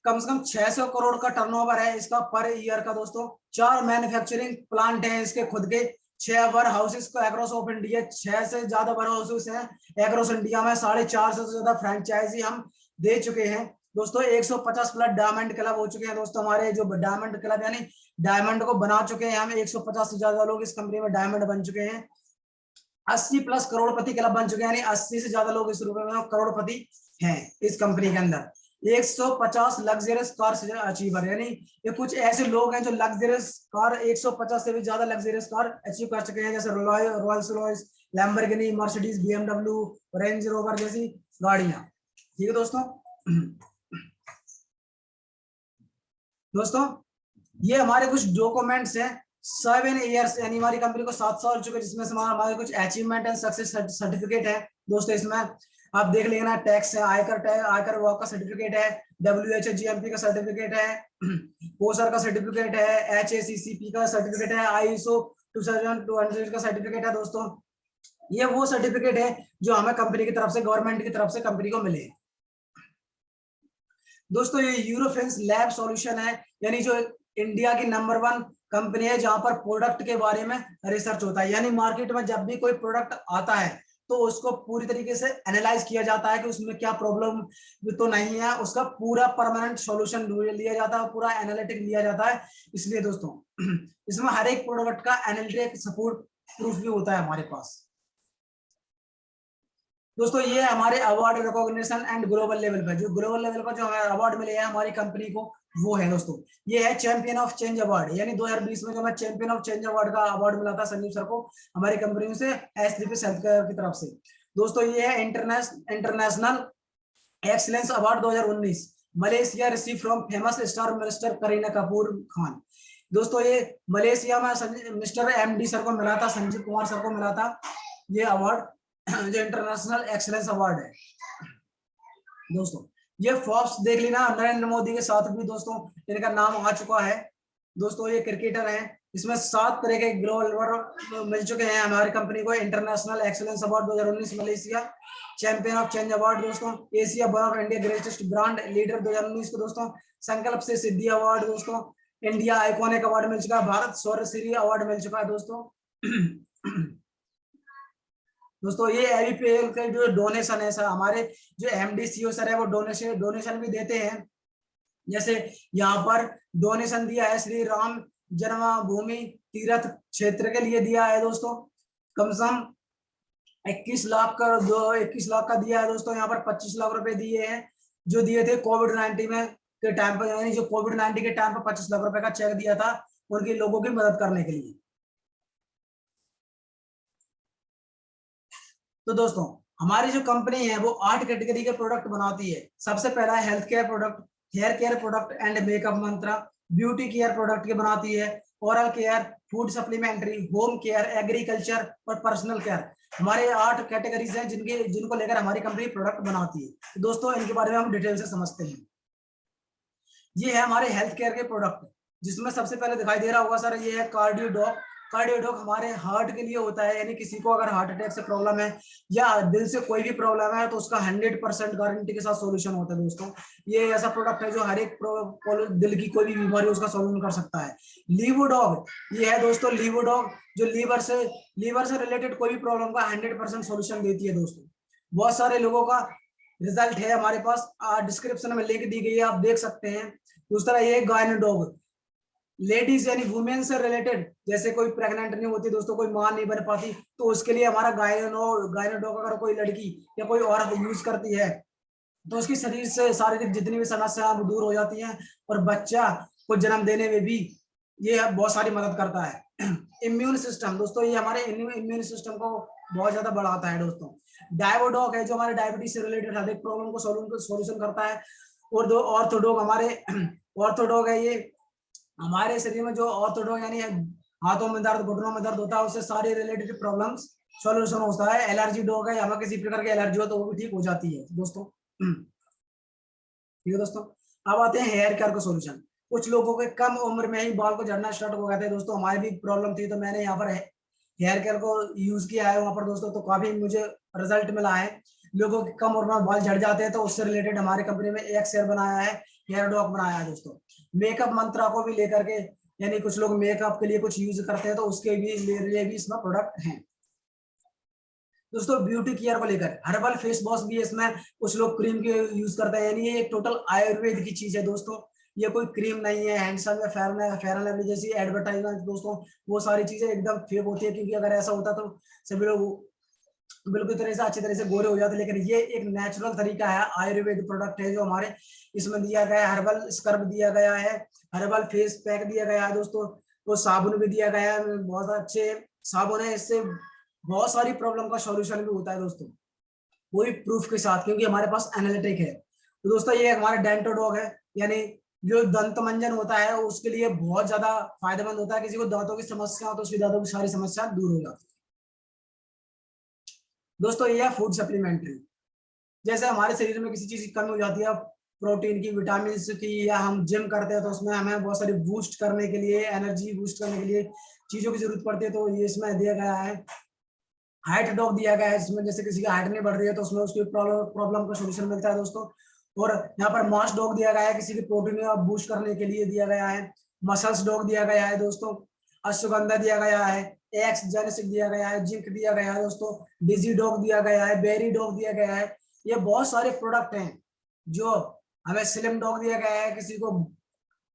Speaker 1: कम से कम 600 करोड़ का टर्नओवर है इसका पर ईयर का दोस्तों। 4 मैन्युफैक्चरिंग प्लांट हैं इसके खुद के, 6 वेयर हाउसेस को एक्रॉस ऑफ इंडिया, 6 से ज्यादा वेयर हाउसेस हैं एक्रॉस इंडिया में, 450 से ज्यादा फ्रेंचाइजी हम दे चुके हैं दोस्तों। 150 प्लस डायमंड क्लब हो चुके हैं दोस्तों, हमारे जो डायमंड क्लब यानी डायमंड को बना चुके हैं हम, 150 से ज्यादा लोग इस कंपनी में डायमंड बन चुके हैं। 80 प्लस करोड़पति क्लब बन चुके हैं, यानी 80 से ज्यादा लोग इस रुपए में करोड़पति हैं इस कंपनी के अंदर। 150 लग्जरियस कार अचीवर, यानी ये कुछ ऐसे लोग हैं जो लग्जरियस कार 150 से भी ज्यादा लग्जरियस कार अचीव कर चुके हैं, जैसे Royals Royce, Lamborghini, Mercedes, BMW, range rover जैसी गाड़ियां। ठीक है दोस्तों ये हमारे कुछ डॉक्यूमेंट्स हैं। 7 ईयर्स यानी हमारी कंपनी को 7 साल चुके, जिसमें से हमारे कुछ अचीवमेंट एंड सक्सेस सर्टिफिकेट है दोस्तों। इसमें आप देख लेना, टैक्स है, आयकर विभाग का सर्टिफिकेट है, WHO GMP का सर्टिफिकेट है, पोसर का सर्टिफिकेट है, HACCP का सर्टिफिकेट है, ISO 2200 का सर्टिफिकेट है दोस्तों। ये वो सर्टिफिकेट है जो हमें कंपनी की तरफ से, गवर्नमेंट की तरफ से कंपनी को मिले दोस्तों। ये यूरोफिन्स लैब सॉल्यूशन है, यानी जो इंडिया की नंबर 1 कंपनी है जहां पर प्रोडक्ट के बारे में रिसर्च होता है, यानी मार्केट में जब भी कोई प्रोडक्ट आता है तो उसको पूरी तरीके से एनालाइज किया जाता है कि उसमें क्या प्रॉब्लम तो नहीं है, उसका पूरा परमानेंट सॉल्यूशन लिया जाता है, पूरा एनालिटिक लिया जाता है। इसलिए दोस्तों इसमें हर एक प्रोडक्ट का एनालिटिक सपोर्ट प्रूफ भी होता है हमारे पास दोस्तों। ये हमारे award recognition and global level पर, जो ग्लोबल लेवल पर जो हमें अवार्ड मिले हैं हमारी कंपनी को, वो है दोस्तों। ये है चैंपियन ऑफ चेंज अवार्ड, यानी 2020 में जो हमें चैंपियन ऑफ चेंज अवार्ड का अवार्ड मिला था संजीव सर को हमारी कंपनी से एस्लीपेस हेल्थकेयर की तरफ से दोस्तों। ये है international excellence award 2019 Malaysia receive from famous star minister Kareena Kapoor Khan. दोस्तों ये मलेशिया में मिस्टर MD सर को मिला था, संजीव कुमार सर को मिला था ये अवार्ड, जो इंटरनेशनल एक्सीलेंस अवार्ड है दोस्तों। ये फोर्ब्स देख लेना, नरेंद्र मोदी के साथ भी दोस्तों इनका नाम आ चुका है दोस्तों। ये क्रिकेटर हैं, इसमें 7 तरह के ग्लोबल अवार्ड मिल चुके हैं हमारी कंपनी को। International excellence award 2019 Malaysia, champion of change award दोस्तों, Asia one of India greatest brand leader 2019 को दोस्तों, संकल्प से सिद्धि अवार्ड दोस्तों, इंडिया आइकॉनिक अवार्ड मिल चुका है, भारत शौर्यश्री अवार्ड मिल चुका है दोस्तों। दोस्तों ये एबीपीएल के जो डोनेशन है सर, हमारे जो MD CEO सर है वो डोनेशन भी देते हैं। जैसे यहाँ पर डोनेशन दिया है श्री राम जन्मभूमि तीर्थ क्षेत्र के लिए दिया है दोस्तों, कम से कम 21 लाख का दिया है दोस्तों। यहाँ पर 25 लाख रुपए दिए हैं जो दिए थे कोविड-19 में के टाइम पर, यानी जो कोविड-19 के टाइम पर 25 लाख रुपए का चेक दिया था उनके लोगों की मदद करने के लिए। तो दोस्तों हमारी जो कंपनी है वो 8 कैटेगरी के प्रोडक्ट बनाती है। सबसे पहला है health care product, hair care product and makeup mantra, beauty care product के बनाती है, oral care, food supplementary, home care, agriculture और पर्सनल केयर। हमारे 8 कैटेगरीज हैं जिनको लेकर हमारी कंपनी प्रोडक्ट बनाती है। तो दोस्तों इनके बारे में हम डिटेल से समझते हैं। ये है हमारे हेल्थ केयर के प्रोडक्ट, जिसमें सबसे पहले दिखाई दे रहा होगा सर, ये है कार्डियोडॉक। कार्डियोडॉक हमारे हार्ट के लिए होता है, यानी किसी को अगर हार्ट अटैक से प्रॉब्लम है या दिल से कोई भी प्रॉब्लम है तो उसका 100% गारंटी के साथ सॉल्यूशन होता है। दोस्तों ये ऐसा प्रोडक्ट है जो हर एक दिल की कोई भी बीमारी उसका सॉल्यूशन कर सकता है। लीवोडॉग, ये है दोस्तों लीवोडॉग, जो लीवर से रिलेटेड कोई भी प्रॉब्लम का 100% सॉल्यूशन देती है। दोस्तों बहुत सारे लोगों का रिजल्ट है हमारे पास, डिस्क्रिप्शन में लिंक दी गई है, आप देख सकते हैं। दूसरा ये गायनोडॉग, लेडीज यानी वुमेन से रिलेटेड, जैसे कोई प्रेग्नेंट नहीं होती दोस्तों, कोई मां नहीं बन पाती, तो उसके लिए हमारा गायनोडॉग अगर कोई लड़की या कोई औरत यूज करती है तो उसकी शरीर से शारीरिक जितनी भी समस्याएं दूर हो जाती हैं, और बच्चा को जन्म देने में भी ये बहुत सारी मदद करता है। इम्यून सिस्टम, दोस्तों ये हमारे इम्यून सिस्टम को बहुत ज्यादा बढ़ाता है। दोस्तों डायवोडॉग है जो हमारे डायबिटीज से रिलेटेड हर एक प्रॉब्लम को सोल्यूशन करता है। और दो ऑर्थोडॉग, हमारे ऑर्थोडॉग है, ये हमारे शरीर में जो ऑर्थोडॉग यानी हाथों में दर्द, घुटनों में दर्द होता है, उससे सारे रिलेटेड प्रॉब्लम्स सॉल्यूशन होता है। एलर्जी डॉग है, हमें किसी प्रकार की एलर्जी हो तो वो भी ठीक हो जाती है दोस्तों। ठीक है दोस्तों, अब आते हैं हेयर केयर का सॉल्यूशन। कुछ लोगों के कम उम्र में ही बाल को झड़ना स्टार्ट हो गए थे दोस्तों, हमारी भी प्रॉब्लम थी, तो मैंने यहाँ पर हेयर केयर को यूज किया है वहां पर दोस्तों, तो काफी मुझे रिजल्ट मिला है। लोगों के कम उम्र में बाल झड़ जाते हैं तो उससे रिलेटेड हमारी कंपनी में एक शेयर बनाया है, हेयर डॉक बनाया है दोस्तों। मेकअप मंत्रा को भी लेकर के, यानी कुछ लोग मेकअप के लिए कुछ यूज करते हैं तो उसके भी लिए भी इसमें प्रोडक्ट हैं। दोस्तों ब्यूटी केयर को लेकर हर्बल फेस वॉश भी है इसमें, कुछ लोग क्रीम के यूज करते हैं, यानी ये टोटल आयुर्वेद की चीज है दोस्तों। ये कोई क्रीम नहीं है, हैंडसम या फेयर लवली जैसी एडवर्टाइजमेंट दोस्तों, वो सारी चीजें एकदम फेक होती है, क्योंकि अगर ऐसा होता तो सभी लोग बिल्कुल तरह से अच्छी तरह से गोरे हो जाते। लेकिन ये एक नेचुरल तरीका है, आयुर्वेद प्रोडक्ट है जो हमारे इसमें दिया गया है। हर्बल स्क्रब दिया गया है, हर्बल फेस पैक दिया गया है दोस्तों, तो साबुन भी दिया गया है, बहुत अच्छे साबुन है, इससे बहुत सारी प्रॉब्लम का सॉल्यूशन भी होता है दोस्तों, पूरी प्रूफ के साथ, क्योंकि हमारे पास एनालिटिक है। तो दोस्तों ये हमारा डेंटोडॉग है, यानी जो दंत मंजन होता है उसके लिए बहुत ज्यादा फायदेमंद होता है। किसी को दांतों की समस्या हो तो उसकी दांतों की सारी समस्या दूर हो जाती है। दोस्तों ये है फूड सप्लीमेंट्री, जैसे हमारे शरीर में किसी चीज की कमी हो जाती है, प्रोटीन की, विटामिन की, या हम जिम करते हैं तो उसमें हमें बहुत सारी बूस्ट करने के लिए, एनर्जी बूस्ट करने के लिए चीजों की जरूरत पड़ती है, तो ये इसमें दिया गया है। हाइट डॉग दिया गया है, जिसमें जैसे किसी की हाइट नहीं बढ़ रही है तो उसमें उसकी प्रॉब्लम का सोल्यूशन मिलता है दोस्तों। और यहाँ पर मास डॉग दिया गया है, किसी की प्रोटीन बूस्ट करने के लिए दिया गया है। मसल्स डॉग दिया गया है दोस्तों, अश्वगंधा दिया गया है, एक्स जेनेसिक दिया गया है, जिंक दिया गया है दोस्तों, डिजी डॉग दिया गया है, बेरी डॉग दिया गया है। ये बहुत सारे प्रोडक्ट हैं जो हमें स्लिम डॉग दिया गया है, किसी को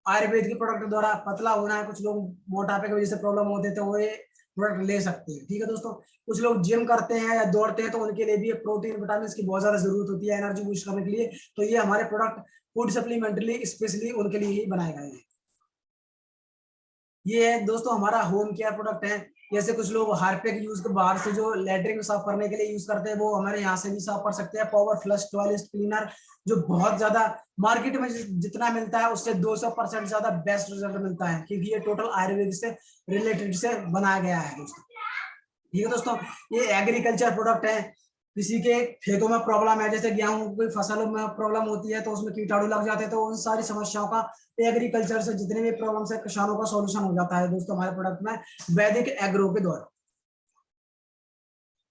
Speaker 1: आयुर्वेद के प्रोडक्ट द्वारा पतला होना है, कुछ लोग मोटापे की वजह से प्रॉब्लम होते हैं तो वो ये प्रोडक्ट ले सकते हैं। ठीक है दोस्तों, कुछ लोग जिम करते हैं या दौड़ते हैं तो उनके लिए भी प्रोटीन विटामिन की बहुत ज्यादा जरूरत होती है एनर्जी बूस्ट करने के लिए, तो ये हमारे प्रोडक्ट फूड सप्लीमेंट्री स्पेशली उनके लिए ही बनाए गए हैं। ये है दोस्तों हमारा होम केयर प्रोडक्ट है, जैसे कुछ लोग हार्पिक यूज बाहर से जो लेटरिन साफ करने के लिए यूज करते हैं, वो हमारे यहाँ से भी साफ कर सकते हैं। पावर फ्लश टॉयलेट क्लीनर, जो बहुत ज्यादा मार्केट में जितना मिलता है उससे 200% ज्यादा बेस्ट रिजल्ट मिलता है, क्योंकि ये टोटल आयुर्वेद से रिलेटेड से बनाया गया है दोस्तों। ठीक है दोस्तों, ये एग्रीकल्चर प्रोडक्ट है, किसी के खेतों में प्रॉब्लम है, जैसे गेहूं की फसल में प्रॉब्लम होती है तो उसमें कीटाणु लग जाते हैं, तो उन सारी समस्याओं का एग्रीकल्चर से जितने भी प्रॉब्लम है किसानों का सॉल्यूशन हो जाता है दोस्तों हमारे प्रोडक्ट में वैदिक एग्रो के द्वारा।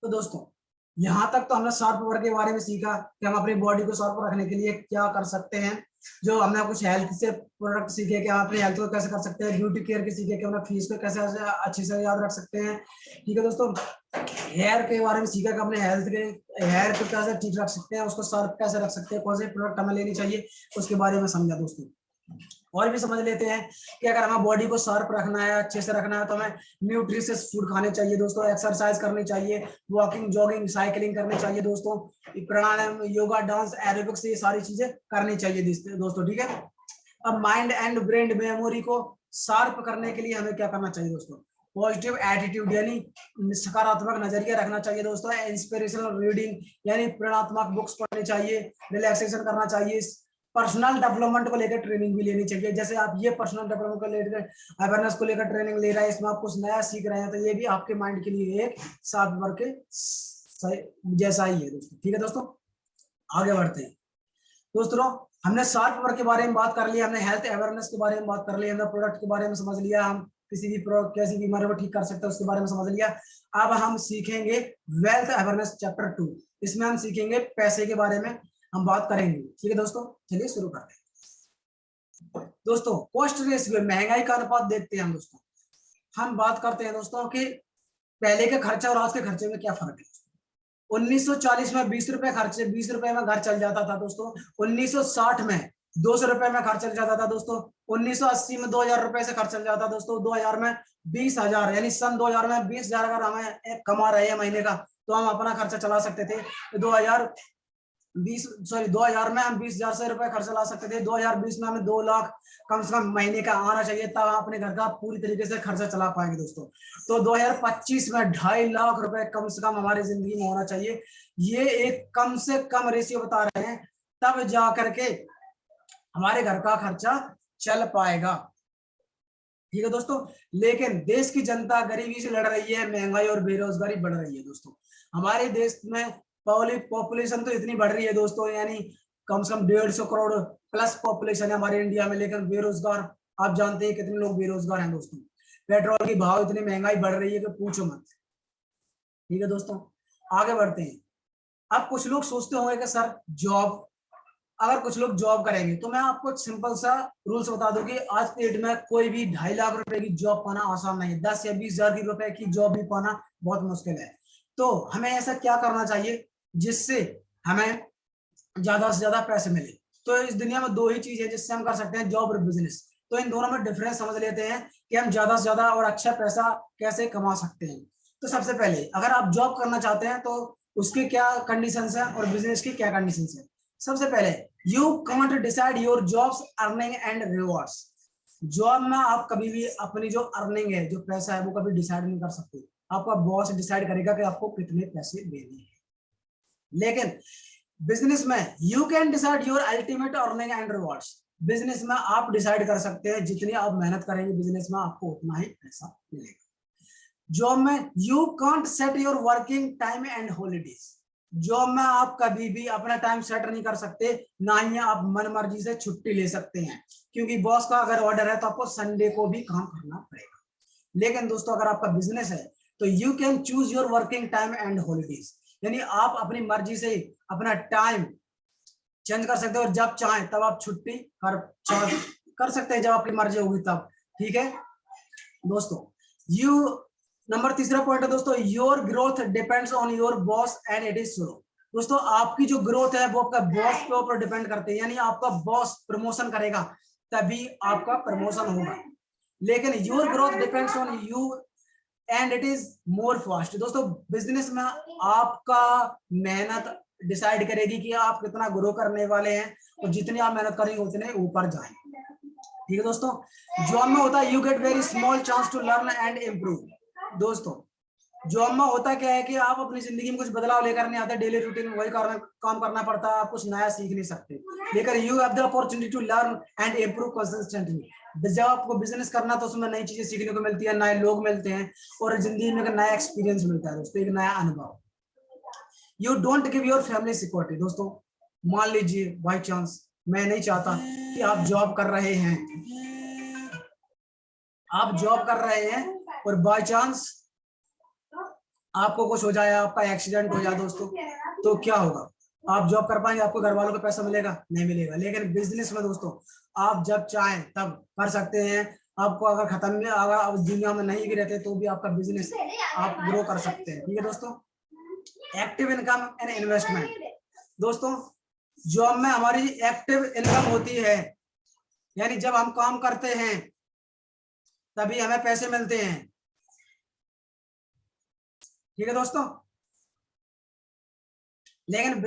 Speaker 1: तो दोस्तों यहाँ तक तो हमने शार्प वर्क के बारे में सीखा कि हम अपनी बॉडी को शार्प रखने के लिए क्या कर सकते हैं। जो हमने कुछ हेल्थ से प्रोडक्ट सीखे कि हम अपनी हेल्थ को कैसे कर सकते हैं, ब्यूटी केयर के सीखे कि हम फेस को कैसे अच्छे से याद रख सकते हैं। ठीक है दोस्तों, हेयर के बारे में सीखा कि अपने हेयर को कैसे ठीक रख सकते हैं, उसको शार्प कैसे रख सकते हैं, कौन से प्रोडक्ट हमें लेनी चाहिए उसके बारे में समझा दोस्तों। और भी समझ लेते हैं कि अगर हमें बॉडी को शार्प रखना है, अच्छे से रखना है, तो हमें न्यूट्रिशियस फूड खाने चाहिए दोस्तों, एक्सरसाइज करनी चाहिए, वॉकिंग, जॉगिंग, साइकिलिंग करनी चाहिए दोस्तों, प्राणायाम, योगा, डांस, एरोबिक्स, ये सारी चीजें करनी चाहिए दोस्तों, ठीक है। अब माइंड एंड ब्रेन मेमोरी को शार्प करने के लिए हमें क्या करना चाहिए दोस्तों, पॉजिटिव एटीट्यूड यानी सकारात्मक नजरिया रखना चाहिए दोस्तों, इंस्पिरेशनल रीडिंग यानी प्रेरणात्मक बुक्स पढ़नी चाहिए, रिलैक्सेशन करना चाहिए, पर्सनल डेवलपमेंट को लेकर ट्रेनिंग भी लेनी चाहिए। जैसे आप ये पर्सनल डेवलपमेंट को लेकर अवेयरनेस को लेकर ट्रेनिंग ले रहे हैं, इसमें आप कुछ नया सीख रहे हैं, तो ये भी आपके माइंड के लिए एक शार्प वर्क के जैसा ही है दोस्तों, ठीक है दोस्तों। आगे बढ़ते हैं दोस्तों, हमने शार्प वर्क के बारे में बात कर लिया, हमने हेल्थ अवेयरनेस के बारे में बात कर लिया, हमने प्रोडक्ट के बारे में समझ लिया, हम किसी भी कैसी बीमारी को ठीक कर सकते हैं उसके बारे में समझ लिया। अब हम सीखेंगे वेल्थ अवेयरनेस चैप्टर 2, इसमें हम सीखेंगे पैसे के बारे में हम बात करेंगे, ठीक है दोस्तों। चलिए शुरू करते हैं दोस्तों। कॉस्ट रेशियो, महंगाई का अनुपात देखते हैं हम दोस्तों। हम बात करते हैं दोस्तों कि पहले के खर्चे और आज के खर्चे में क्या फर्क है। 1940 में 20 रुपए खर्चे, 20 रुपए में घर चल जाता था दोस्तों। 1960 में 200 रुपए में घर चल जाता था दोस्तों। 1980 में 2000 रुपए से खर्च चल जाता दोस्तों। 2000 में 20,000 यानी सन 2000 में 20,000 अगर हमें कमा रहे हैं महीने का, तो हम अपना खर्चा चला सकते थे। 2000 में हम 20,000 से रुपए खर्चा ला सकते थे। 2020 में हमें 2 लाख कम से कम महीने का आना चाहिए, तब हम अपने घर का पूरी तरीके से खर्चा चला पाएंगे दोस्तों। तो 2025 में 2.5 लाख रुपए कम से कम हमारी जिंदगी में होना चाहिए। ये एक कम से कम रेशियो बता रहे हैं, तब जा करके हमारे घर का खर्चा चल पाएगा, ठीक है दोस्तों। लेकिन देश की जनता गरीबी से लड़ रही है, महंगाई और बेरोजगारी बढ़ रही है दोस्तों। हमारे देश में पॉपुलेशन तो इतनी बढ़ रही है दोस्तों, यानी कम से कम 150 करोड़ प्लस पॉपुलेशन है हमारे इंडिया में, लेकिन बेरोजगार आप जानते हैं कितने लोग बेरोजगार हैं दोस्तों। पेट्रोल की भाव इतनी महंगाई बढ़ रही है कि पूछो मत, ठीक है दोस्तों। आगे बढ़ते हैं। अब कुछ लोग सोचते होंगे कि सर जॉब, अगर कुछ लोग जॉब करेंगे, तो मैं आपको सिंपल सा रूल्स बता दूं कि आज के डेट में कोई भी 2.5 लाख रुपए की जॉब पाना आसान नहीं है। 10 या 20,000 रुपए की जॉब भी पाना बहुत मुश्किल है। तो हमें ऐसा क्या करना चाहिए जिससे हमें ज्यादा से ज्यादा पैसे मिले। तो इस दुनिया में 2 ही चीज है जिससे हम कर सकते हैं, जॉब और बिजनेस। तो इन दोनों में डिफरेंस समझ लेते हैं कि हम ज्यादा से ज्यादा और अच्छा पैसा कैसे कमा सकते हैं। तो सबसे पहले अगर आप जॉब करना चाहते हैं तो उसकी क्या कंडीशंस है और बिजनेस की क्या कंडीशंस है। सबसे पहले you can't decide your jobs earning and rewards. Job में आप कभी भी अपनी जो अर्निंग है, जो पैसा है, वो कभी डिसाइड नहीं कर सकते। आपका बॉस डिसाइड करेगा कि आपको कितने पैसे देने हैं। लेकिन बिजनेस में you can decide your ultimate earning and rewards. Business में आप डिसाइड कर सकते हैं जितनी आप मेहनत करेंगे बिजनेस में आपको उतना ही पैसा मिलेगा। जॉब में you can't set your working time and holidays. Job में आप कभी भी अपना टाइम सेट नहीं कर सकते, ना ही आप मन मर्जी से छुट्टी ले सकते हैं, क्योंकि बॉस का अगर ऑर्डर है तो आपको संडे को भी काम करना पड़ेगा। लेकिन दोस्तों अगर आपका बिजनेस है तो you can choose your working time and holidays, यानी आप अपनी मर्जी से अपना टाइम चेंज कर सकते हो, और जब चाहें तब आप छुट्टी कर सकते हैं, जब आपकी मर्जी होगी तब, ठीक है दोस्तों। नंबर तीसरा पॉइंट है दोस्तों, your growth depends on your boss and it is slow. दोस्तों आपकी जो ग्रोथ है वो आपका बॉस के ऊपर डिपेंड करते हैं, यानी आपका बॉस प्रमोशन करेगा तभी आपका प्रमोशन होगा। लेकिन your growth depends on you and it is more fast. दोस्तों बिजनेस में आपका मेहनत डिसाइड करेगी कि आप कितना ग्रो करने वाले हैं, और जितनी आप मेहनत करेंगे उतने ऊपर जाएंगे, ठीक है दोस्तों। जॉब में होता है you get very small chance to learn and improve. दोस्तों जॉब में होता क्या है कि आप अपनी जिंदगी में कुछ बदलाव लेकर नहीं आते, डेली रूटीन में वही काम करना पड़ता है, आप कुछ नया सीख नहीं सकते। लेकिन you have the opportunity to learn and improve consistently. जब आपको बिजनेस करना तो उसमें नई चीजें सीखने को मिलती है, नए लोग मिलते हैं, और जिंदगी में एक नया एक्सपीरियंस मिलता है दोस्तों, एक नया अनुभव। You don't give your family security. दोस्तों मान लीजिए बाई चांस, मैं नहीं चाहता कि आप जॉब कर रहे हैं, आप जॉब कर रहे हैं और बाई चांस आपको कुछ हो जाए, आपका एक्सीडेंट हो जाए दोस्तों, तो क्या होगा? आप जॉब कर पाएंगे? आपको घर वालों को पैसा मिलेगा? नहीं मिलेगा। लेकिन बिजनेस में दोस्तों आप जब चाहें तब कर सकते हैं। आपको अगर खत्म, अगर आप दुनिया में नहीं भी रहते तो भी आपका बिजनेस आप ग्रो कर सकते हैं, ठीक है दोस्तों। Active income and investment. दोस्तों जॉब में हमारी एक्टिव इनकम होती है, यानी जब हम काम करते हैं तभी हमें पैसे मिलते हैं। ठीक है दोस्तों, लेकिन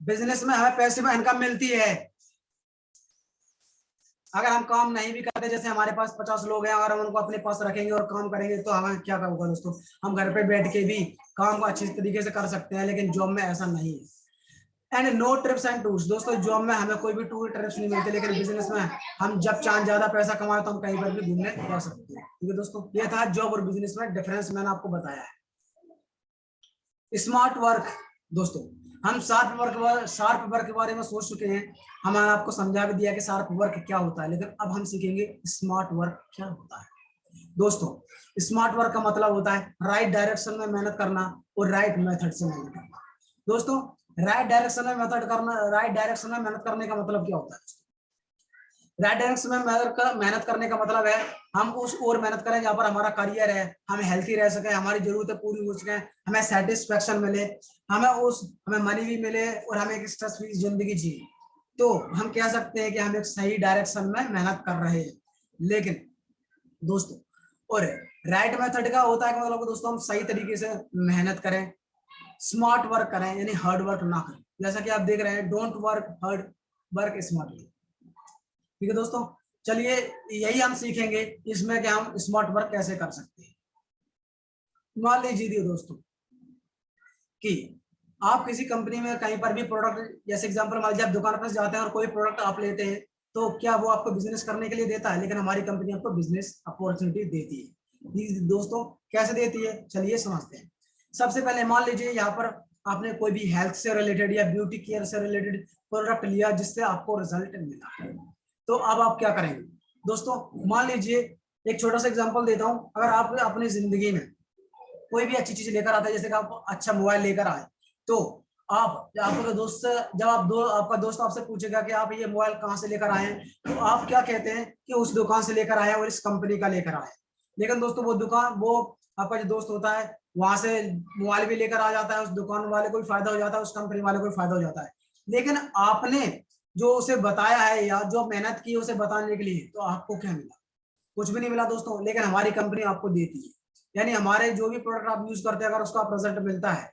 Speaker 1: बिजनेस में हमें पैसे में इनकम मिलती है। अगर हम काम नहीं भी करते, जैसे हमारे पास 50 लोग हैं, अगर हम उनको अपने पास रखेंगे और काम करेंगे तो हमें क्या होगा दोस्तों, हम घर पे बैठ के भी काम को अच्छी तरीके से कर सकते हैं, लेकिन जॉब में ऐसा नहीं है। And no trips and tours, दोस्तों जॉब में हमें कोई भी टूर ट्रिप्स नहीं मिलते, लेकिन बिजनेस में हम जब चाहे ज्यादा पैसा कमाए तो हम कहीं पर भी घूमने जा सकते हैं। ठीक है दोस्तों, ये था जॉब और बिजनेस में डिफरेंस, मैंने आपको बताया है। स्मार्ट वर्क, दोस्तों हम शार्प वर्क के बारे में सोच चुके हैं, हमने आपको समझा भी दिया कि शार्प वर्क क्या होता है, लेकिन अब हम सीखेंगे स्मार्ट वर्क क्या होता है। दोस्तों स्मार्ट वर्क का मतलब होता है राइट डायरेक्शन में मेहनत करना और राइट मेथड से मेहनत करना। दोस्तों राइट डायरेक्शन में मेहनत करने का मतलब क्या होता है? राइट डायरेक्शन में मेहनत करने का मतलब है हम उस और मेहनत करें जहां पर हमारा करियर है, हम हेल्थी रह सके, हमारी जरूरतें पूरी हो सके, हमें सेटिस्फेक्शन मिले, हमें मनी भी मिले और हमें एक स्ट्रेस फ्री जिंदगी जिए। तो हम कह सकते हैं कि हम एक सही डायरेक्शन में मेहनत कर रहे हैं। लेकिन दोस्तों और राइट मेथड का होता है कि मतलब दोस्तों हम सही तरीके से मेहनत करें, स्मार्ट वर्क करें, यानी हार्ड वर्क ना करें। जैसा कि आप देख रहे हैं, don't work hard, work smartly. ठीक है दोस्तों, चलिए यही हम सीखेंगे इसमें कि हम स्मार्ट वर्क कैसे कर सकते हैं। मान लीजिए दोस्तों कि आप किसी कंपनी में कहीं पर भी प्रोडक्ट, जैसे एग्जांपल मान लीजिए आप दुकान पर जाते हैं और कोई प्रोडक्ट आप लेते हैं, तो क्या वो आपको बिजनेस करने के लिए देता है? लेकिन हमारी कंपनी आपको बिजनेस अपॉर्चुनिटी देती है। दोस्तों कैसे देती है, चलिए समझते हैं। सबसे पहले मान लीजिए यहाँ पर आपने कोई भी हेल्थ से रिलेटेड या ब्यूटी केयर से रिलेटेड प्रोडक्ट लिया जिससे आपको रिजल्ट मिला, तो अब आप क्या करेंगे? दोस्तों मान लीजिए एक छोटा सा एग्जांपल देता हूं, अगर आप अपनी जिंदगी में कोई भी अच्छी चीज लेकर आता है, जैसे कि आप अच्छा मोबाइल लेकर आए, तो आपका दोस्त जब आपका दोस्त आपसे पूछेगा कि आप ये मोबाइल कहाँ से लेकर आए हैं, तो आप क्या कहते हैं कि उस दुकान से लेकर आए और इस कंपनी का लेकर आए। लेकिन दोस्तों वो आपका जो दोस्त होता है वहां से मोबाइल भी लेकर आ जाता है, उस दुकान वाले को भी फायदा हो जाता है, उस कंपनी वाले को भी फायदा हो जाता है। लेकिन आपने जो उसे बताया है या जो मेहनत की उसे बताने के लिए, तो आपको क्या मिला? कुछ भी नहीं मिला दोस्तों। लेकिन हमारी कंपनी आपको देती है, यानी हमारे जो भी प्रोडक्ट आप यूज करते हैं अगर उसका रिजल्ट मिलता है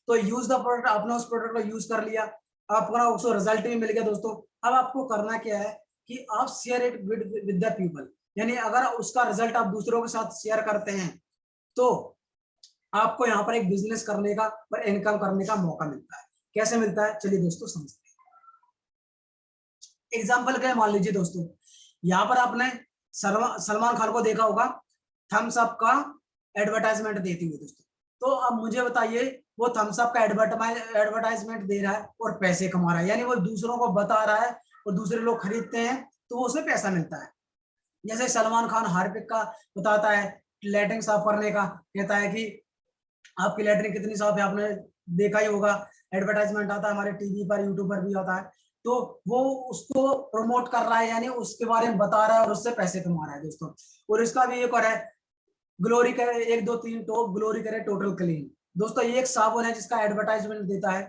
Speaker 1: तो यूज द प्रोडक्ट, आपने उस प्रोडक्ट को यूज कर लिया, आपको उसको रिजल्ट भी मिल गया। दोस्तों अब आपको करना क्या है कि आप share it with the people, यानी अगर उसका रिजल्ट आप दूसरों के साथ शेयर करते हैं तो आपको यहाँ पर एक बिजनेस करने का और इनकम करने का मौका मिलता है। कैसे मिलता है, चलिए दोस्तों समझते हैं। एग्जाम्पल क्या मान लीजिए दोस्तों, यहाँ पर आपने सलमान खान को देखा होगा थम्स अप का एडवर्टाइजमेंट देती हुई दोस्तों। तो अब मुझे बताइए, वो थम्स अप का एडवर्टाइजमेंट दे रहा है और पैसे कमा रहा है, यानी वो दूसरों को बता रहा है और दूसरे लोग खरीदते हैं तो वो उसे पैसा मिलता है। जैसे सलमान खान हार्पिक का बताता है लैट्रिन साफ करने का, कहता है कि आपकी लैट्रिन कितनी साफ है, आपने देखा ही होगा, एडवर्टाइजमेंट आता है हमारे टीवी पर, यूट्यूब पर भी आता है। तो वो उसको प्रमोट कर रहा है, यानी उसके बारे में बता रहा है और उससे पैसे कमा रहा है दोस्तों। और इसका भी एक और है, ग्लोरी करे 1 2 3 टॉप, ग्लोरी करे टोटल क्लीन। दोस्तों ये एक साबुन है जिसका एडवर्टाइजमेंट देता है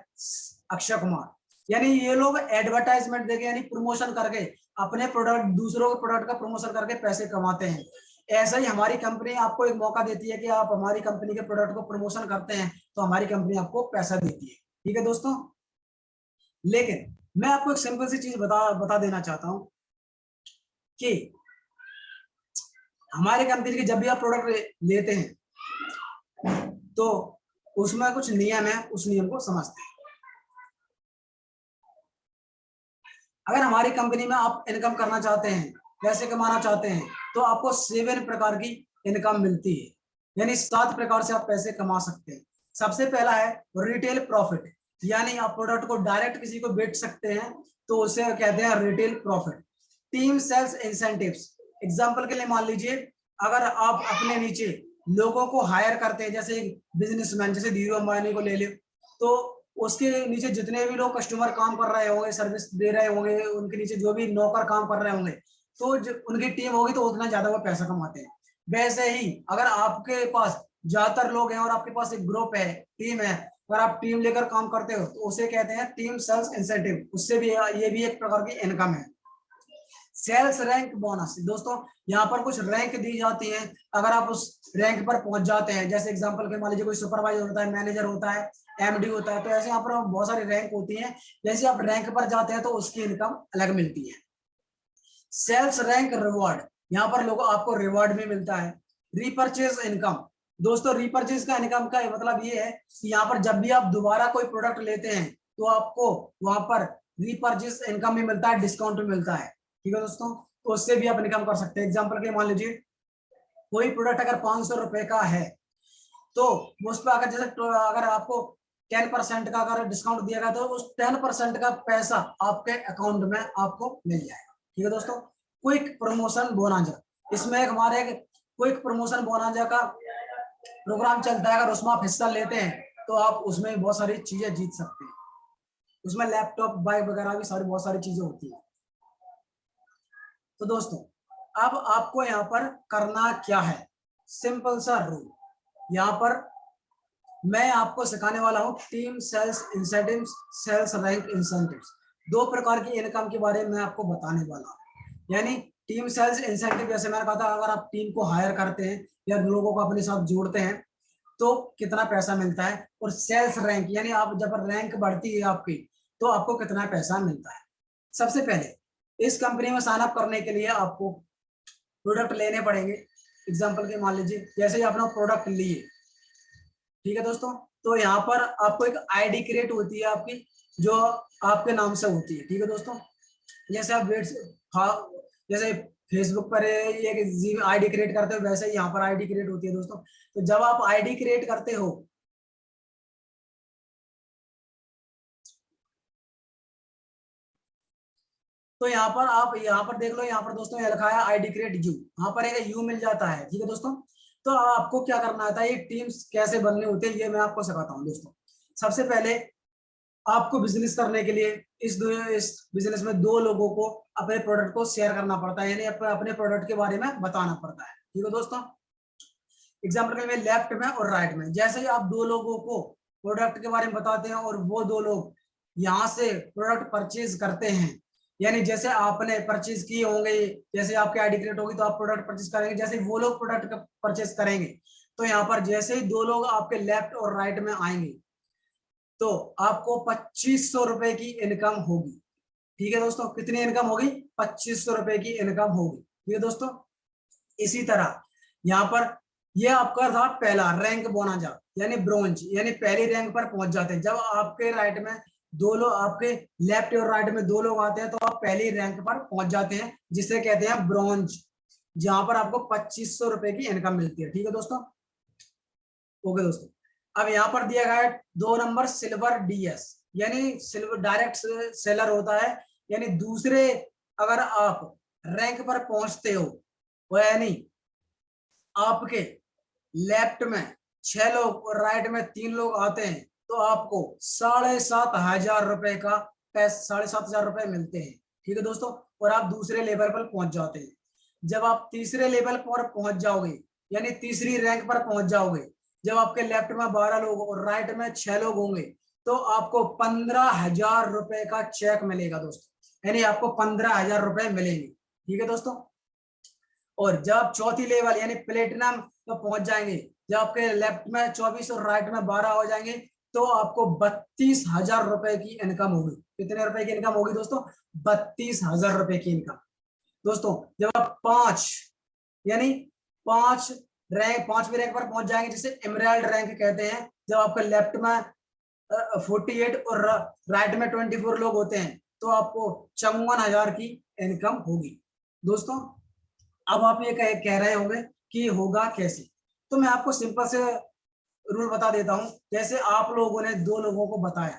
Speaker 1: अक्षय कुमार। यानी ये लोग एडवर्टाइजमेंट देके यानी प्रमोशन करके अपने प्रोडक्ट, दूसरों के प्रोडक्ट का प्रमोशन करके पैसे कमाते हैं। ऐसा ही हमारी कंपनी आपको एक मौका देती है कि आप हमारी कंपनी के प्रोडक्ट को प्रमोशन करते हैं तो हमारी कंपनी आपको पैसा देती है। ठीक है दोस्तों, लेकिन मैं आपको एक सिंपल सी चीज बता देना चाहता हूं कि हमारे कंपनी के जब भी आप प्रोडक्ट लेते हैं तो उसमें कुछ नियम है, उस नियम को समझते हैं। अगर हमारी कंपनी में आप इनकम करना चाहते हैं, पैसे कमाना चाहते हैं, तो आपको 7 प्रकार की इनकम मिलती है, यानी 7 प्रकार से आप पैसे कमा सकते हैं। सबसे पहला है रिटेल प्रॉफिट, यानी आप प्रोडक्ट को डायरेक्ट किसी को बेच सकते हैं तो उसे कहते हैं retail profit. Team sales incentives, example के लिए मान लीजिए अगर आप अपने नीचे लोगों को हायर करते हैं, जैसे एक बिजनेसमैन जैसे धीरू अंबानी को ले ले, तो उसके नीचे जितने भी लोग कस्टमर काम कर रहे होंगे, सर्विस दे रहे होंगे, उनके नीचे जो भी नौकर काम कर रहे होंगे, तो उनकी टीम होगी तो उतना ज्यादा वो पैसा कमाते हैं। वैसे ही अगर आपके पास ज्यादातर लोग हैं और आपके पास एक ग्रुप है, टीम है, और आप टीम लेकर काम करते हो तो उसे कहते हैं टीम सेल्स इंसेंटिव, उससे भी ये भी एक प्रकार की इनकम है। सेल्स रैंक बोनस, दोस्तों यहाँ पर कुछ रैंक दी जाती है, अगर आप उस रैंक पर पहुंच जाते हैं, जैसे एग्जांपल के मान लीजिए कोई सुपरवाइजर होता है, मैनेजर होता है, एमडी होता है, तो ऐसे यहाँ पर बहुत सारी रैंक होती है, जैसे आप रैंक पर जाते हैं तो उसकी इनकम अलग मिलती है। सेल्स रैंक रिवॉर्ड, यहाँ पर लोगों आपको रिवॉर्ड भी मिलता है। रीपर्चेज इनकम, दोस्तों रीपर्चेज का इनकम का मतलब ये है कि यहाँ पर जब भी आप दोबारा कोई प्रोडक्ट लेते हैं तो आपको वहां पर रीपर्चेज इनकम भी मिलता है, डिस्काउंट भी मिलता है, ठीक है दोस्तों, तो उससे भी आप इनकम कर सकते हैं। एग्जाम्पल के मान लीजिए कोई प्रोडक्ट अगर 500 रुपए का है तो उस पर अगर जैसे अगर आपको 10% का अगर डिस्काउंट दिया गया तो उस 10% का पैसा आपके अकाउंट में आपको मिल जाएगा, ठीक है दोस्तों। क्विक प्रमोशन बोनांजा, इसमें हमारे एक क्विक प्रमोशन बोनांजा का प्रोग्राम चलता है, अगर उसमें आप हिस्सा लेते हैं तो आप उसमें बहुत सारी चीजें जीत सकते हैं, उसमें लैपटॉप, बाइक वगैरह भी सारी बहुत सारी चीजें होती है। तो दोस्तों अब आपको यहाँ पर करना क्या है, सिंपल सा रूल, यहाँ पर मैं आपको सिखाने वाला हूँ team sales incentive, sales rank incentive, दो प्रकार की इनकम के बारे में आपको बताने वाला हूँ। यानी टीम सेल्स इंसेंटिव, जैसे मैंने कहा था, अगर आप टीम को हायर करते हैं या लोगों को अपने साथ जोड़ते हैं तो कितना पैसा मिलता है, और सेल्स रैंक यानी आप जब रैंक बढ़ती है आपकी तो आपको कितना पैसा मिलता है। सबसे पहले इस कंपनी में साइन अप करने के लिए आपको प्रोडक्ट लेने पड़ेंगे। एग्जांपल के मान लीजिए जैसे ही आपने प्रोडक्ट लिए, ठीक है दोस्तों, तो यहाँ पर आपको एक आईडी क्रिएट होती है आपकी, जो आपके नाम से होती है, ठीक है दोस्तों। जैसे आप जैसे फेसबुक पर एक आईडी क्रिएट करते हो, वैसे ही यहाँ पर आईडी क्रिएट होती है दोस्तों। तो जब आप आईडी क्रिएट करते हो तो यहाँ पर आप यहाँ पर देख लो, यहाँ पर दोस्तों ये लिखा है आईडी क्रिएट यू, यहाँ पर एक यू मिल जाता है, ठीक है दोस्तों। तो आपको क्या करना आता है, ये टीम्स कैसे बनने होते हैं ये मैं आपको सिखाता हूँ दोस्तों। सबसे पहले आपको बिजनेस करने के लिए इस बिजनेस में दो लोगों को अपने प्रोडक्ट को शेयर करना पड़ता है, यानी अपने प्रोडक्ट के बारे में बताना पड़ता है, ठीक है दोस्तों। एग्जाम्पल के लिए लेफ्ट में और राइट में, जैसे ही आप दो लोगों को प्रोडक्ट के बारे में बताते हैं और वो दो लोग यहाँ से प्रोडक्ट परचेज करते हैं, यानी जैसे आपने परचेज किए होंगे, जैसे आपकी आईडी क्रिएट होगी तो आप प्रोडक्ट परचेज करेंगे, जैसे वो लोग प्रोडक्ट परचेज करेंगे तो यहाँ पर जैसे ही दो लोग आपके लेफ्ट और राइट में आएंगे तो आपको 2500 रुपए की इनकम होगी, ठीक है दोस्तों। कितनी इनकम होगी, 2500 रुपए की इनकम होगी, ठीक है दोस्तों। इसी तरह यहाँ पर ये आपका था पहला रैंक बोनांजा, यानी ब्रोंज, यानी पहली रैंक पर पहुंच जाते हैं। जब आपके राइट में दो लोग, आपके लेफ्ट और राइट में दो लोग आते हैं तो आप पहली रैंक पर पहुंच जाते हैं, जिसे कहते हैं ब्रोंज, जहां पर आपको 2500 रुपए की इनकम मिलती है, ठीक है दोस्तों। ओके दोस्तों, अब यहाँ पर दिया गया है 2 नंबर सिल्वर डीएस, यानी सिल्वर डायरेक्ट सेलर होता है, यानी दूसरे अगर आप रैंक पर पहुंचते हो, यानी आपके लेफ्ट में 6 लोग और राइट में 3 लोग आते हैं तो आपको 7,500 रुपए का पैसा, 7,500 रुपए मिलते हैं, ठीक है दोस्तों। और आप दूसरे लेवल पर पहुंच जाते हैं। जब आप तीसरे लेवल पर पहुंच जाओगे, यानी तीसरी रैंक पर पहुंच जाओगे, जब आपके लेफ्ट में 12 लोग और राइट में 6 लोग होंगे तो आपको 15,000 रुपए का चेक मिलेगा दोस्तों, यानी आपको 15,000 रुपए मिलेंगे, ठीक है दोस्तों। और जब आप चौथी लेवल यानी प्लेटिनम तो पहुंच जाएंगे, जब आपके लेफ्ट में 24 और राइट में 12 हो जाएंगे तो आपको 32,000 रुपए की इनकम होगी। कितने रुपए की इनकम होगी दोस्तों, 32,000 रुपए की इनकम दोस्तों। जब आप 5 यानी 5वीं रैंक पर पहुंच जाएंगे, जिसे एमराल्ड रैंक कहते हैं, जब आपके लेफ्ट में 48 और राइट में 24 लोग होते हैं तो आपको 54,000 की इनकम होगी दोस्तों। अब आप ये कह रहे होंगे कि होगा कैसे, तो मैं आपको सिंपल से रूल बता देता हूं। जैसे आप लोगों ने 2 लोगों को बताया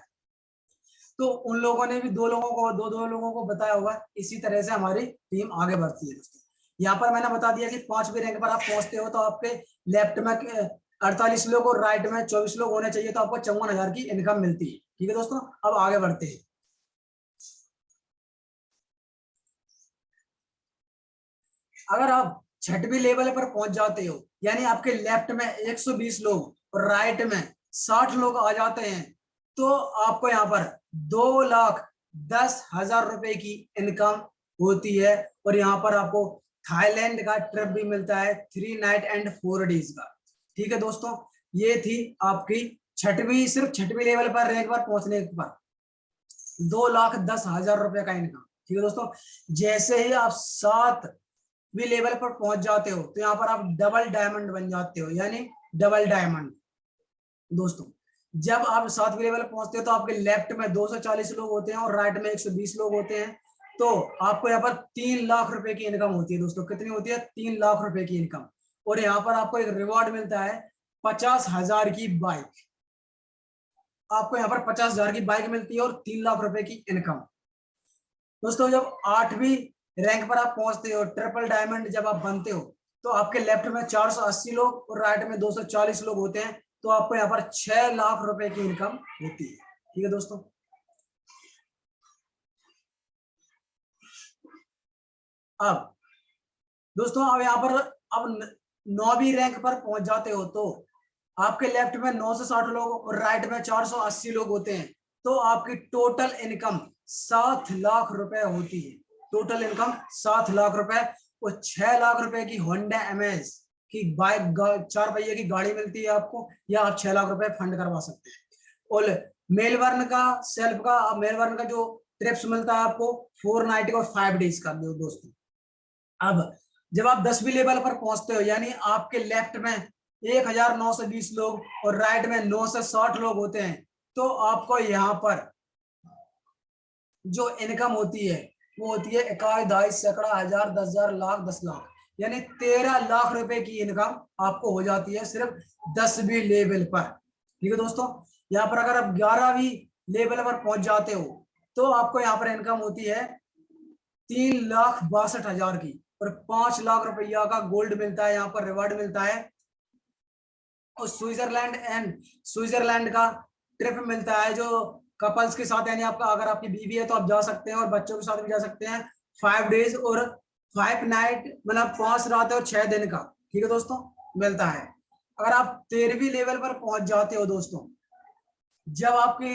Speaker 1: तो उन लोगों ने भी 2 लोगों को दो लोगों को बताया होगा, इसी तरह से हमारी टीम आगे बढ़ती है दोस्तों। यहाँ पर मैंने बता दिया कि 5वीं रैंक पर आप पहुंचते हो तो आपके लेफ्ट में 48 लोग और राइट में 24 लोग होने चाहिए, तो आपको 54,000 की इनकम मिलती है, ठीक है दोस्तों। अब आगे बढ़ते हैं। अगर आप 6वीं लेवल पर पहुंच जाते हो, यानी आपके लेफ्ट में 120 लोग और राइट में 60 लोग आ जाते हैं, तो आपको यहाँ पर 2,10,000 रुपए की इनकम होती है, और यहाँ पर आपको थाईलैंड का ट्रिप भी मिलता है 3 नाइट एंड 4 डेज का। ठीक है दोस्तों, ये थी आपकी सिर्फ छठवीं लेवल पर रैंक पर पहुंचने पर 2,10,000 रुपए का इनकम। ठीक है दोस्तों, जैसे ही आप 7वीं लेवल पर पहुंच जाते हो तो यहाँ पर आप डबल डायमंड बन जाते हो, यानी डबल डायमंड। दोस्तों जब आप 7वीं लेवल पहुंचते हो तो आपके लेफ्ट में 240 लोग होते हैं और राइट में 120 लोग होते हैं। तो आपको यहाँ पर 3 लाख रुपए की इनकम होती है दोस्तों। कितनी होती है? 3 लाख रुपए की इनकम। और यहाँ पर आपको एक रिवॉर्ड मिलता है 50,000 की बाइक। आपको यहाँ पर 50,000 की बाइक मिलती है और 3 लाख रुपए की इनकम। दोस्तों जब 8वीं रैंक पर आप पहुंचते हो, ट्रिपल डायमंड जब आप बनते हो, तो आपके लेफ्ट में 480 लोग और राइट में 240 लोग होते हैं। तो आपको यहाँ पर 6 लाख रुपए की इनकम होती है। ठीक है दोस्तों, अब दोस्तों अब यहाँ पर अब 9वीं रैंक पर पहुंच जाते हो तो आपके लेफ्ट में 9 से 60 लोग और राइट में 480 लोग होते हैं। तो आपकी टोटल इनकम 7 लाख रुपए होती है। टोटल इनकम 7 लाख रुपए और 6 लाख रुपए की होंडा एमएज की बाइक 4 पहिए की गाड़ी मिलती है आपको, या आप 6 लाख रुपए फंड करवा सकते हैं। और मेलबर्न का जो ट्रिप्स मिलता है आपको 4 नाइट और 5 डेज का दोस्तों। अब जब आप 10वीं लेवल पर पहुंचते हो, यानी आपके लेफ्ट में 1,920 लोग और राइट में 9 से 60 लोग होते हैं, तो आपको यहाँ पर जो इनकम होती है वो होती है 21, 22, सैकड़ा, 1000, 10,000, लाख, 10 लाख, यानी 13 लाख रुपए की इनकम आपको हो जाती है सिर्फ 10वीं लेवल पर। ठीक है दोस्तों, यहाँ पर अगर आप 11वीं लेवल पर पहुंच जाते हो तो आपको यहाँ पर इनकम होती है 3,62,000 की और 5 लाख रुपया का गोल्ड मिलता है, यहाँ पर रिवार्ड मिलता है। और स्विट्जरलैंड का ट्रिप मिलता है जो कपल्स के साथ, यानी आपका अगर आपकी बीवी है तो आप जा सकते हैं और बच्चों के साथ भी जा सकते हैं। 5 डेज और 5 नाइट, मतलब 5 रात और 6 दिन का। ठीक है दोस्तों, मिलता है। अगर आप 13वीं लेवल पर पहुंच जाते हो दोस्तों, जब आपके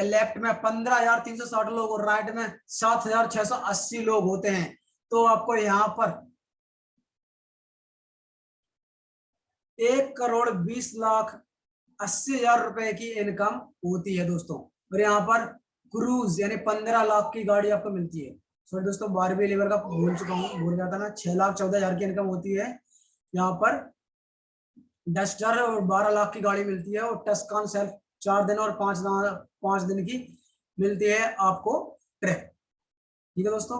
Speaker 1: लेफ्ट में 15,360 लोग और राइट में 7,680 लोग होते हैं, तो आपको यहाँ पर 1,20,80,000 रुपए की इनकम होती है दोस्तों। और यहाँ पर क्रूज यानी 15 लाख की गाड़ी आपको मिलती है। सॉरी दोस्तों, 12वीं लेवल का भूल चुका हूँ, भूल गया था ना। 6,14,000 की इनकम होती है यहाँ पर। डस्टर और 12 लाख की गाड़ी मिलती है और टस्कान सेल्फ 4 दिन और 5 दिन की मिलती है आपको ट्रिप। ठीक है दोस्तों,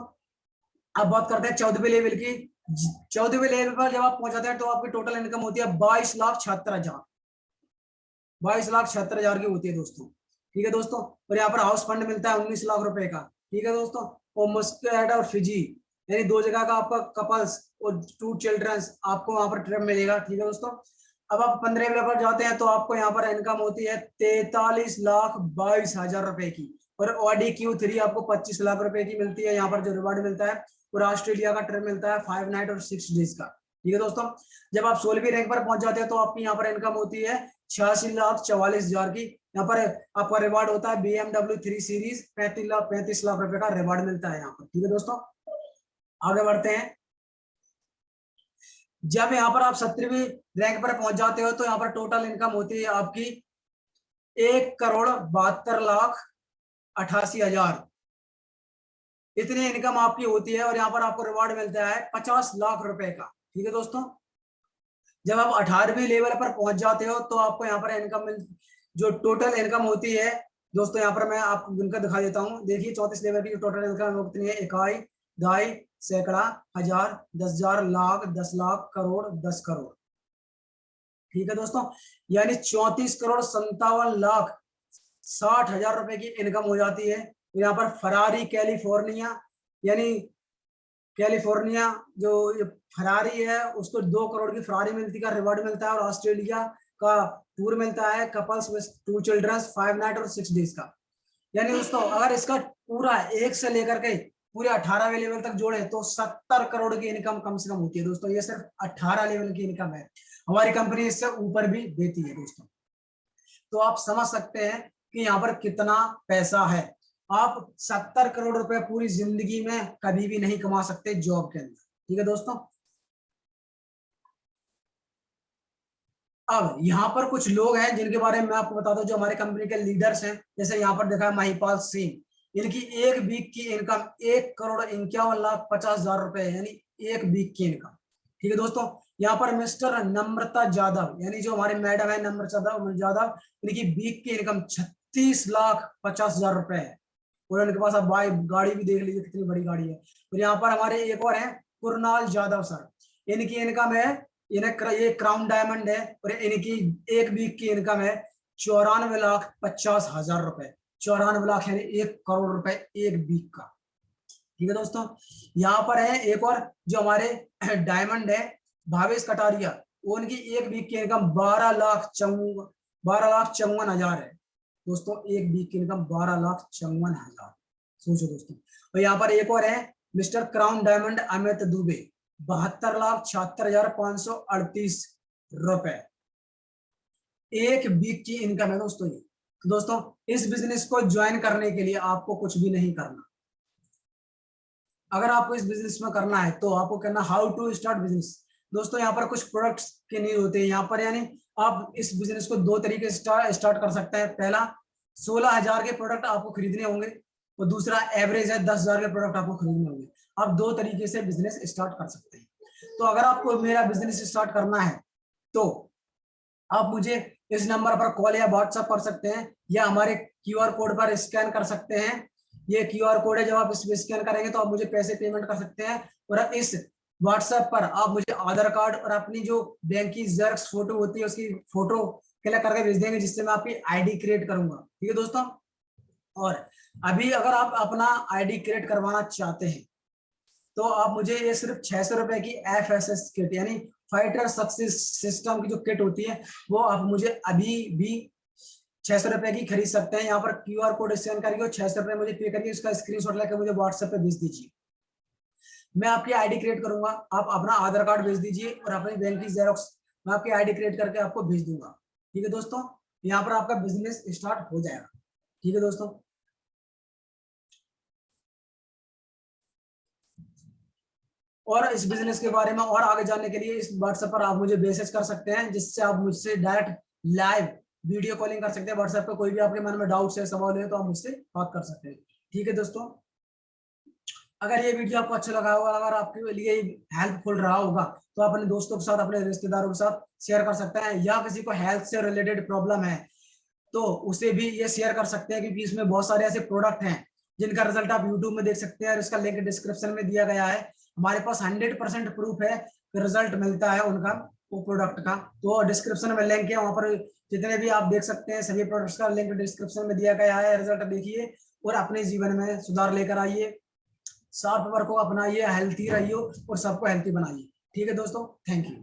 Speaker 1: अब बात करते हैं 14वीं लेवल की। 14वीं लेवल पर जब आप पहुंच जाते हैं तो आपकी टोटल इनकम होती है 22,76,000। 22,76,000 की होती है दोस्तों। ठीक है दोस्तों, और यहाँ पर हाउस फंड मिलता है 19 लाख रुपए का। ठीक है दोस्तों, और मस्कट और फिजी यानी 2 जगह का आपका कपल्स और 2 चिल्ड्रंस आपको वहां पर ट्रिप मिलेगा। ठीक है दोस्तों, अब आप 15 लेवल पर जाते हैं तो आपको यहाँ पर इनकम होती है 43,22,000 रुपए की। और ऑडी Q3 आपको 25 लाख रुपए की मिलती है, यहाँ पर जो रिवार्ड मिलता है। और ऑस्ट्रेलिया का ट्रिप मिलता है 5 नाइट और 6 डेज का। ठीक है दोस्तों, जब आप 16वीं रैंक पर पहुंच जाते हैं तो आपकी यहाँ पर इनकम होती है 86,44,000 की। यहाँ पर आपका रिवार्ड होता है BMW 3 सीरीज 35 लाख रुपए का रिवार्ड मिलता है यहाँ पर। ठीक है दोस्तों, आगे बढ़ते हैं। जब यहाँ पर आप 17वीं रैंक पर पहुंच जाते हो तो यहाँ पर टोटल इनकम होती है आपकी 1,72,88,000। इतनी इनकम आपकी होती है और यहाँ पर आपको रिवार्ड मिलता है 50 लाख रुपए का। ठीक है दोस्तों, जब आप 18वीं लेवल पर पहुंच जाते हो तो आपको यहाँ पर इनकम जो टोटल इनकम होती है दोस्तों, यहाँ पर मैं आपको गिनकर दिखा देता हूँ। देखिए 34 लेवल की जो टोटल इनकम कितनी है, 1, 2, सैकड़ा, 1000, 10,000, लाख, 10 लाख, करोड़, 10 करोड़। ठीक है दोस्तों, यानी 34,57,60,000 रुपए की इनकम हो जाती है। यहाँ पर फरारी कैलिफोर्निया जो ये फरारी है उसको 2 करोड़ की फरारी मिलती का रिवार्ड मिलता है। और ऑस्ट्रेलिया का टूर मिलता है कपल्स विद 2 चिल्ड्रंस 5 नाइट और 6 डेज का। यानी दोस्तों अगर इसका पूरा 1 से लेकर के पूरे 18वें लेवल तक जोड़े तो 70 करोड़ की इनकम कम से कम होती है दोस्तों। ये सिर्फ 18 लेवल की इनकम है, हमारी कंपनी इससे ऊपर भी देती है दोस्तों। तो आप समझ सकते हैं कि यहाँ पर कितना पैसा है। आप 70 करोड़ रुपए पूरी जिंदगी में कभी भी नहीं कमा सकते जॉब के अंदर। ठीक है दोस्तों। अब यहाँ पर कुछ लोग हैं जिनके बारे में मैं आपको बता दूं, जो हमारे कंपनी के लीडर्स हैं। जैसे यहाँ पर देखा है महिपाल सिंह, इनकी एक वीक की इनकम 1,51,50,000 रुपए, यानी एक वीक की इनकम। ठीक है दोस्तों। यहाँ पर मिस्टर नम्रता जाधव, यानी जो हमारे मैडम है नम्रता जाधव, इनकी वीक की इनकम 36,50,000 रुपए है। और उनके पास आप बाइक गाड़ी भी देख लीजिए कितनी बड़ी गाड़ी है। और यहाँ पर हमारे एक और है कुरनाल जाधव सर, इनकी इनकम है, इन्हें ये क्राउन डायमंड है, और इनकी एक वीक की इनकम है 94,50,000 रुपए। 94 लाख यानी 1 करोड़ रुपए एक वीक का। ठीक है दोस्तों। यहाँ पर है एक और जो हमारे डायमंड है भावेश कटारिया, उनकी एक वीक की इनकम 12,54,हजार है दोस्तों। एक वीक की इनकम 12,54,000, सोचो दोस्तों। और यहाँ पर एक और है mister crown diamond Amit Dubey, 72,76,538 रुपए एक वीक की इनकम है दोस्तों ये। तो दोस्तों इस बिजनेस को ज्वाइन करने के लिए आपको कुछ भी नहीं करना। अगर आपको इस बिजनेस में करना है तो आपको करना हाउ टू स्टार्ट बिजनेस। दोस्तों यहाँ पर कुछ प्रोडक्ट्स के नीड होते हैं यहाँ पर, यानी आप इस बिजनेस को दो तरीके से स्टार्ट कर सकते हैं। पहला 16,000 के प्रोडक्ट आपको खरीदने होंगे, और दूसरा एवरेज है 10,000 के प्रोडक्ट आपको खरीदने होंगे। आप दो तरीके से बिजनेस स्टार्ट कर सकते हैं। तो अगर आपको मेरा बिजनेस स्टार्ट करना है तो आप मुझे इस नंबर पर कॉल या व्हाट्सएप कर सकते हैं, या हमारे क्यूआर कोड पर स्कैन कर सकते हैं। ये क्यूआर कोड है, जब आप इस पर स्कैन करेंगे तो आप मुझे पैसे पेमेंट कर सकते हैं। और इस व्हाट्सएप पर आप मुझे आधार कार्ड और अपनी जो बैंक की जेरॉक्स फोटो होती है उसकी फोटो क्लिक करके भेज देंगे, जिससे मैं आपकी आईडी क्रिएट करूंगा। ठीक है दोस्तों। और अभी अगर आप अपना आईडी क्रिएट करवाना चाहते हैं तो आप मुझे ये सिर्फ 600 रुपए की FSS किट, यानी फाइटर सक्सेस सिस्टम की जो किट होती है, वो आप मुझे अभी भी 600 रुपए की खरीद सकते हैं। यहाँ पर क्यूआर कोड स्कैन करके 600 रुपए मुझे पे करके उसका स्क्रीनशॉट लेकर मुझे व्हाट्सएप पे भेज दीजिए। मैं आपकी आईडी क्रिएट करूंगा, आप अपना आधार कार्ड भेज दीजिए और अपनी बैंक की जेरॉक्स, मैं आपकी आईडी क्रिएट करके आपको भेज दूंगा। ठीक है दोस्तों। यहाँ पर आपका बिजनेस स्टार्ट हो जाएगा। ठीक है दोस्तों। और इस बिजनेस के बारे में और आगे जानने के लिए इस व्हाट्सएप पर आप मुझे मैसेज कर सकते हैं, जिससे आप मुझसे डायरेक्ट लाइव वीडियो कॉलिंग कर सकते हैं। व्हाट्सएप पर कोई भी आपके मन में डाउट है, सवाल है, तो आप मुझसे बात कर सकते हैं। ठीक है दोस्तों। अगर ये वीडियो आपको अच्छा लगा होगा, अगर आपके लिए हेल्पफुल रहा होगा, तो आप अपने दोस्तों के साथ, अपने रिश्तेदारों के साथ शेयर कर सकते हैं। या किसी को हेल्थ से रिलेटेड प्रॉब्लम है तो उसे भी ये शेयर कर सकते हैं, क्योंकि इसमें बहुत सारे ऐसे प्रोडक्ट हैं जिनका रिजल्ट आप यूट्यूब में देख सकते हैं, और इसका लिंक डिस्क्रिप्शन में दिया गया है। हमारे पास 100% प्रूफ है, रिजल्ट मिलता है उनका, वो प्रोडक्ट का। तो डिस्क्रिप्शन में लिंक है, वहां पर जितने भी आप देख सकते हैं सभी प्रोडक्ट्स का लिंक डिस्क्रिप्शन में दिया गया है। रिजल्ट देखिए और अपने जीवन में सुधार लेकर आइए। शार्प वर्क को अपनाइए, हेल्थी रहिए और सबको हेल्थी बनाइए। ठीक है दोस्तों, थैंक यू।